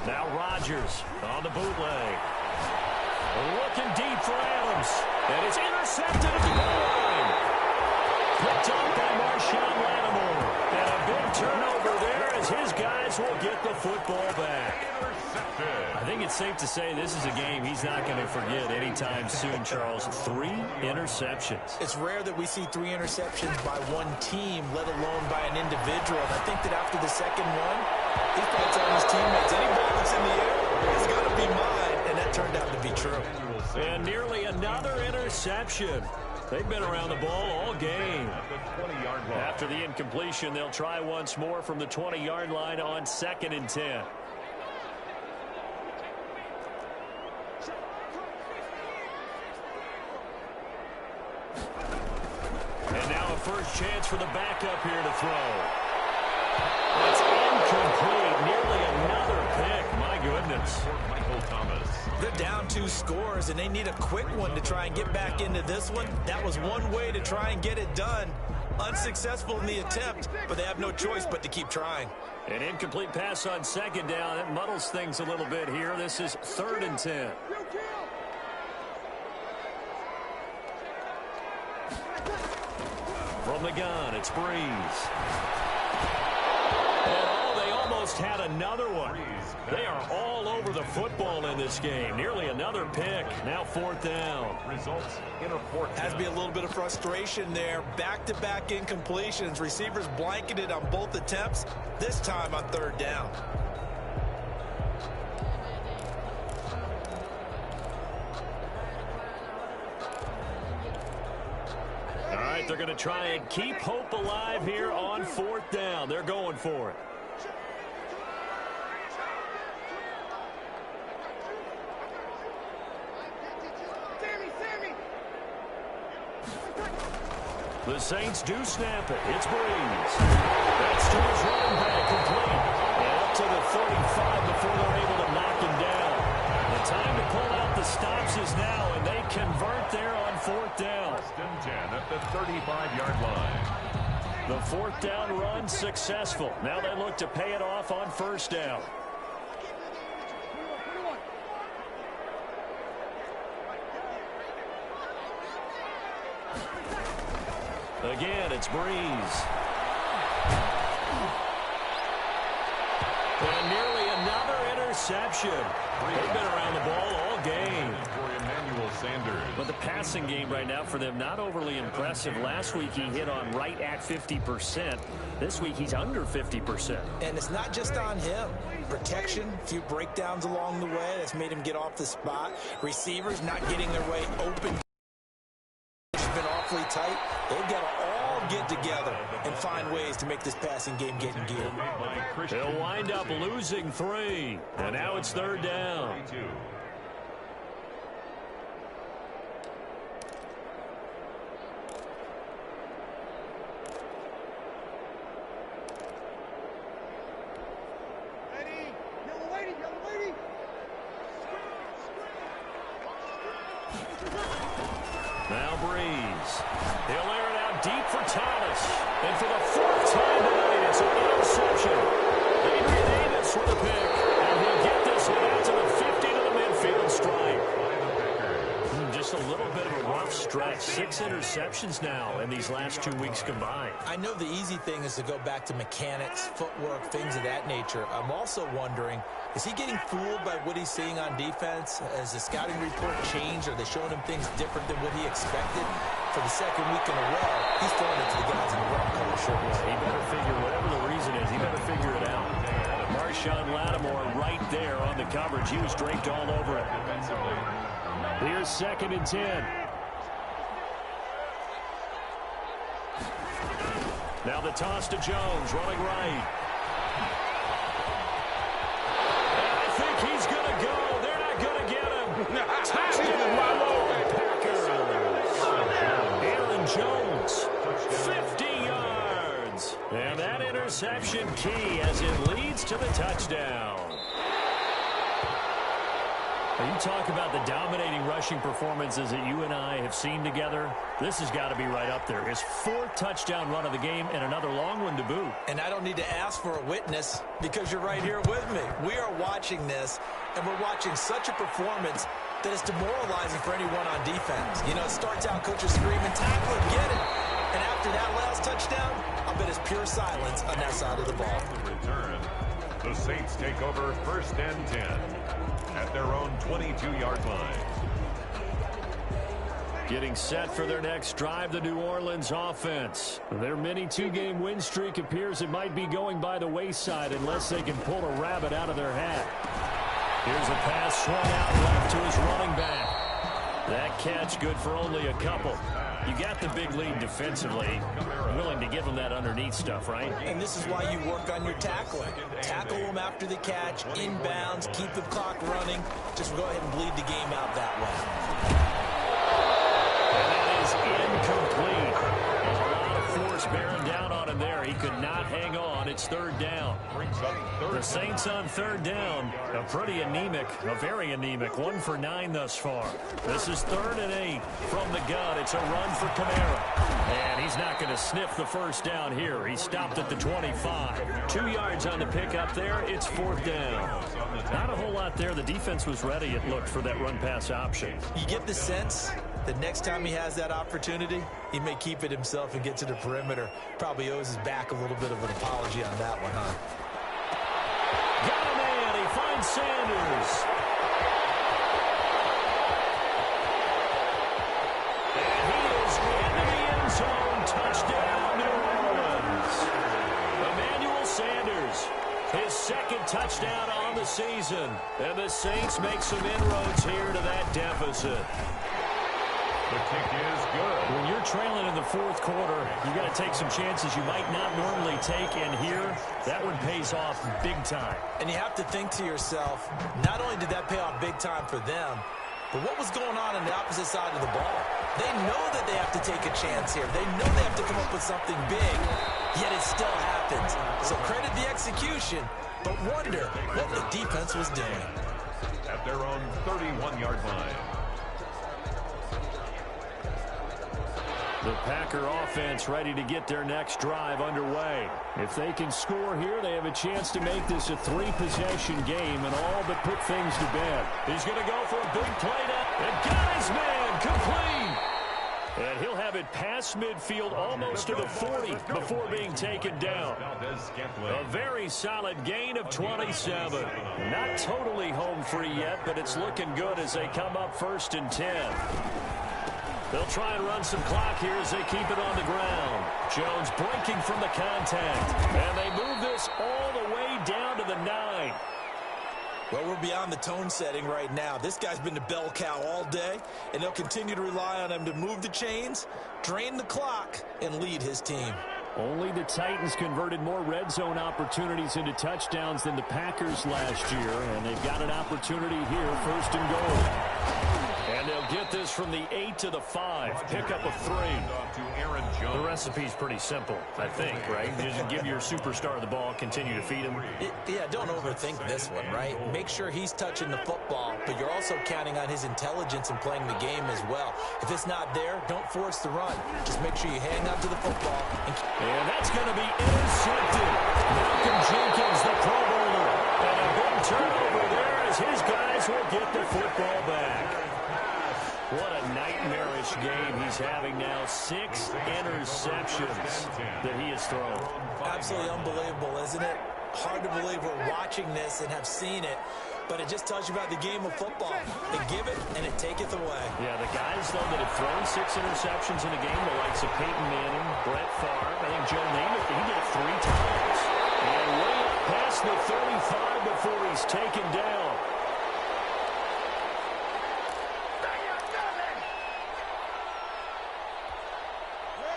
Now Rodgers on the bootleg. Looking deep for Adams. And it's intercepted at the goal line. Picked up by Marshawn Lattimore. And a big turnover there as his guys will get the football back. I think it's safe to say this is a game he's not going to forget anytime soon, Charles. 3 interceptions. It's rare that we see 3 interceptions by one team, let alone by an individual. And I think that after the second one, he fights on his teammates. Any ball that's in the air, it's got to be mine. And that turned out to be true. And nearly another interception. They've been around the ball all game. At the 20-yard line. After the incompletion, they'll try once more from the 20-yard line on 2nd and 10. And now a first chance for the backup here to throw. It's incomplete. Nearly another pick. My goodness. Michael Thomas. They're down 2 scores, and they need a quick one to try and get back into this one. That was one way to try and get it done. Unsuccessful in the attempt, but they have no choice but to keep trying. An incomplete pass on 2nd down. It muddles things a little bit here. This is 3rd and 10. From the gun, it's Breeze. And they almost had another one. They are all over the football in this game. Nearly another pick. Now 4th down. Results in a 4th down. Has to be a little bit of frustration there. Back-to-back incompletions. Receivers blanketed on both attempts, this time on 3rd down. All right, they're going to try and keep hope alive here on 4th down. They're going for it. The Saints do snap it. It's Breeze. That's to his running back, complete. And up to the 35 before they're able to knock him down. The time to pull out the stops is now, and they convert there on 4th down. 1st and 10 at the 35-yard line. The 4th down run successful. Now they look to pay it off on 1st down. Again, it's Breeze. And nearly another interception. They've been around the ball all game. For Emmanuel Sanders. But the passing game right now for them, not overly impressive. Last week he hit on right at 50%. This week he's under 50%. And it's not just on him. Protection, a few breakdowns along the way that's made him get off the spot. Receivers not getting their way open. It's been awfully tight. They've got to all get together and find ways to make this passing game get in gear. They'll wind up losing 3. And now it's 3rd down. Now Breeze. He'll air it out deep for Thomas. And for the 4th time tonight, it's an interception. Adrian Davis with a pick. And he'll get this one out to the 50 to the midfield stripe. Just a little bit of a rough stretch. 6 interceptions now in these last 2 weeks combined. I know the easy thing is to go back to mechanics, footwork, things of that nature. I'm also wondering, is he getting fooled by what he's seeing on defense? Has the scouting report changed? Are they showing him things different than what he expected? For the 2nd week in a row, he's throwing it to the guys in the red color shirts. He better figure, whatever the reason is, he better figure it out. Marshawn Lattimore right there on the coverage. He was draped all over it. Here's 2nd and 10. Now the toss to Jones, running right. And I think he's going to go. They're not going to get him. Touchdown, my Lord. Packers. Aaron Jones, 50 yards. And that interception key as it leads to the touchdown. You talk about the dominating rushing performances that you and I have seen together. This has got to be right up there. His 4th touchdown run of the game and another long one to boot. And I don't need to ask for a witness because you're right here with me. We are watching this, and we're watching such a performance that is demoralizing for anyone on defense. You know, it starts out coaches screaming, tackle it, get it. And after that last touchdown, I'll bet it's pure silence on that side of the ball. Return. The Saints take over 1st and 10 at their own 22-yard line. Getting set for their next drive, the New Orleans offense. Their mini 2-game win streak appears it might be going by the wayside unless they can pull a rabbit out of their hat. Here's a pass swung out left to his running back. That catch, good for only a couple. You got the big lead defensively. Willing to give them that underneath stuff, right? And this is why you work on your tackling. Tackle them after the catch, inbounds, keep the clock running. Just go ahead and bleed the game out that way. And that is incomplete. A lot of force bearing down on him there. He could not hang on. It's third down. The Saints on third down, a very anemic. 1 for 9 thus far. This is 3rd and 8 from the gun. It's a run for Kamara. And he's not going to sniff the first down here. He stopped at the 25. 2 yards on the pickup there. It's 4th down. Not a whole lot there. The defense was ready, it looked, for that run-pass option. You get the sense that next time he has that opportunity, he may keep it himself and get to the perimeter. Probably owes his back a little bit of an apology on that one, huh? Got a man. He finds Sanders. And he is into the end zone. Touchdown, New Orleans. Emmanuel Sanders, his 2nd touchdown on the season. And the Saints make some inroads here to that deficit. The kick is good. When you're trailing in the 4th quarter, you got to take some chances you might not normally take, and here, that one pays off big time. And you have to think to yourself, not only did that pay off big time for them, but what was going on the opposite side of the ball? They know that they have to take a chance here. They know they have to come up with something big, yet it still happens. So credit the execution, but wonder what the defense was doing. At their own 31-yard line. The Packer offense ready to get their next drive underway. If they can score here, they have a chance to make this a 3-possession game and all but put things to bed. He's going to go for a big play now. And got his man complete. And he'll have it past midfield almost to the 40 before being taken down. A very solid gain of 27. Not totally home free yet, but it's looking good as they come up 1st and 10. They'll try and run some clock here as they keep it on the ground. Jones breaking from the contact. And they move this all the way down to the 9. Well, we're beyond the tone setting right now. This guy's been the bell cow all day, and they'll continue to rely on him to move the chains, drain the clock, and lead his team. Only the Titans converted more red zone opportunities into touchdowns than the Packers last year, and they've got an opportunity here, 1st and goal. And they'll get this from the 8 to the 5. Pickup of 3. The recipe's pretty simple, I think, right? You just give your superstar the ball, continue to feed him. Yeah, don't overthink this one, right? Make sure he's touching the football, but you're also counting on his intelligence in playing the game as well. If it's not there, don't force the run. Just make sure you hang on to the football. And that's going to be intercepted. Malcolm Jenkins, the Pro Bowler. And a big turnover there as his guys will get the football back. What a nightmarish game he's having now. 6 interceptions that he has thrown. Absolutely unbelievable, isn't it? Hard to believe we're watching this and have seen it, but it just tells you about the game of football. They give it, and it taketh away. Yeah, the guys, though, that have thrown 6 interceptions in a game, the likes of Peyton Manning, Brett Favre, I think Joe Namath, he did it 3 times. And way up past the 35 before he's taken down.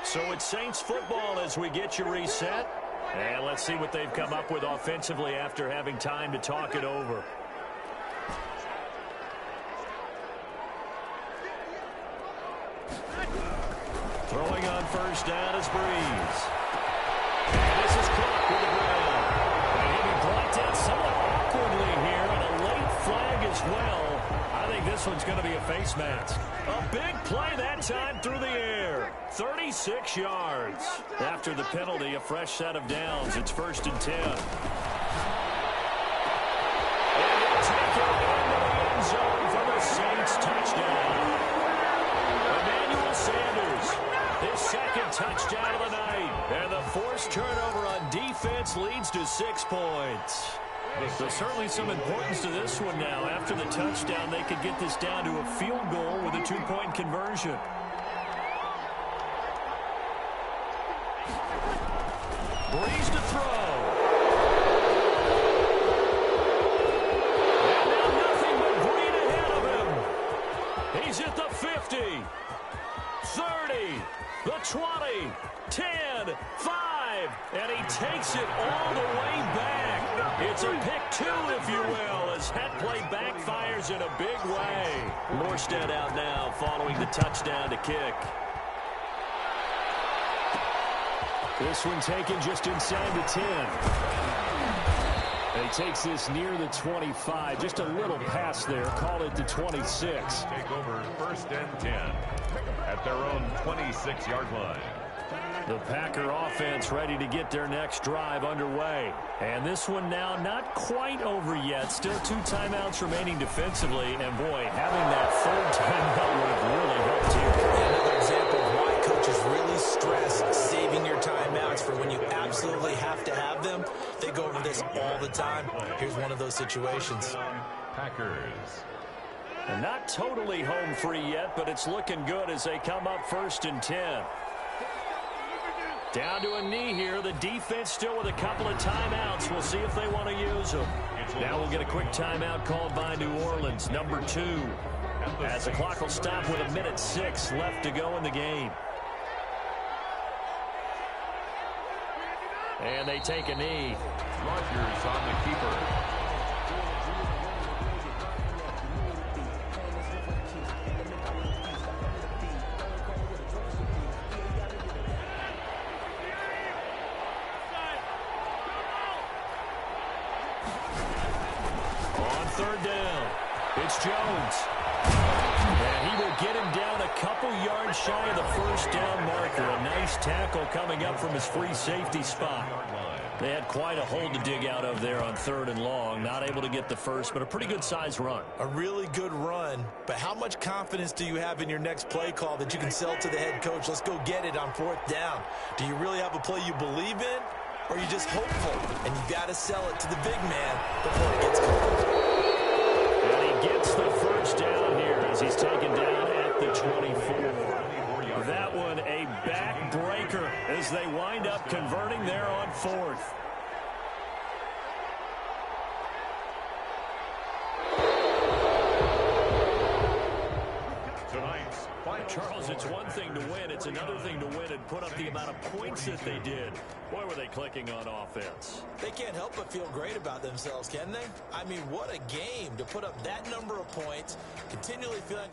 So it's Saints football as we get you reset. And let's see what they've come up with offensively after having time to talk it over. Throwing on 1st down is Breeze. And this is Cook with the ground. And he'll be brought down somewhat awkwardly here, and a late flag as well. I think this one's going to be a face mask. A big play that time through the air. 36 yards. After the penalty, a fresh set of downs. It's 1st and 10. And he'll take it into the end zone for the Saints touchdown. Emmanuel Sanders, his 2nd touchdown of the night. And the forced turnover on defense leads to 6 points. There's certainly some importance to this one now. After the touchdown, they could get this down to a field goal with a 2-point conversion. Breeze to throw. And now nothing but green ahead of him. He's at the 50, 30, the 20, 10, 5, and he takes it all the way back. It's a pick two, if you will, as that play backfires in a big way. Morstead out now following the touchdown to kick. This one taken just inside the 10. And he takes this near the 25. Just a little pass there. Call it the 26. Take over first and 10 at their own 26-yard line. The Packer offense ready to get their next drive underway. And this one now not quite over yet. Still 2 timeouts remaining defensively. And, boy, having that third timeout would have really helped here. Another example of why coaches really stress saving your timeouts for when you absolutely have to have them. They go over this all the time. Here's one of those situations. Packers. And not totally home free yet, but it's looking good as they come up first and 10. Down to a knee here. The defense still with a couple of timeouts. We'll see if they want to use them. Now we'll get a quick timeout called by New Orleans, number 2. As the clock will stop with 1:06 left to go in the game. And they take a knee. Rodgers on the keeper. On third down, it's Jones. And he will get him down a couple yards shy of the first down marker. A nice tackle coming up from his free safety spot. They had quite a hole to dig out of there on 3rd and long. Not able to get the first, but a pretty good size run. A really good run, but how much confidence do you have in your next play call that you can sell to the head coach? Let's go get it on 4th down. Do you really have a play you believe in, or are you just hopeful? And you got to sell it to the big man before it gets complete. And he gets the first down here as he's taken down at the 24. That one a backbreaker as they wind up converting there on 4th. Charles, it's one thing to win. It's another thing to win and put up the amount of points that they did. Boy, were they clicking on offense. They can't help but feel great about themselves, can they? I mean, what a game to put up that number of points, continually feeling...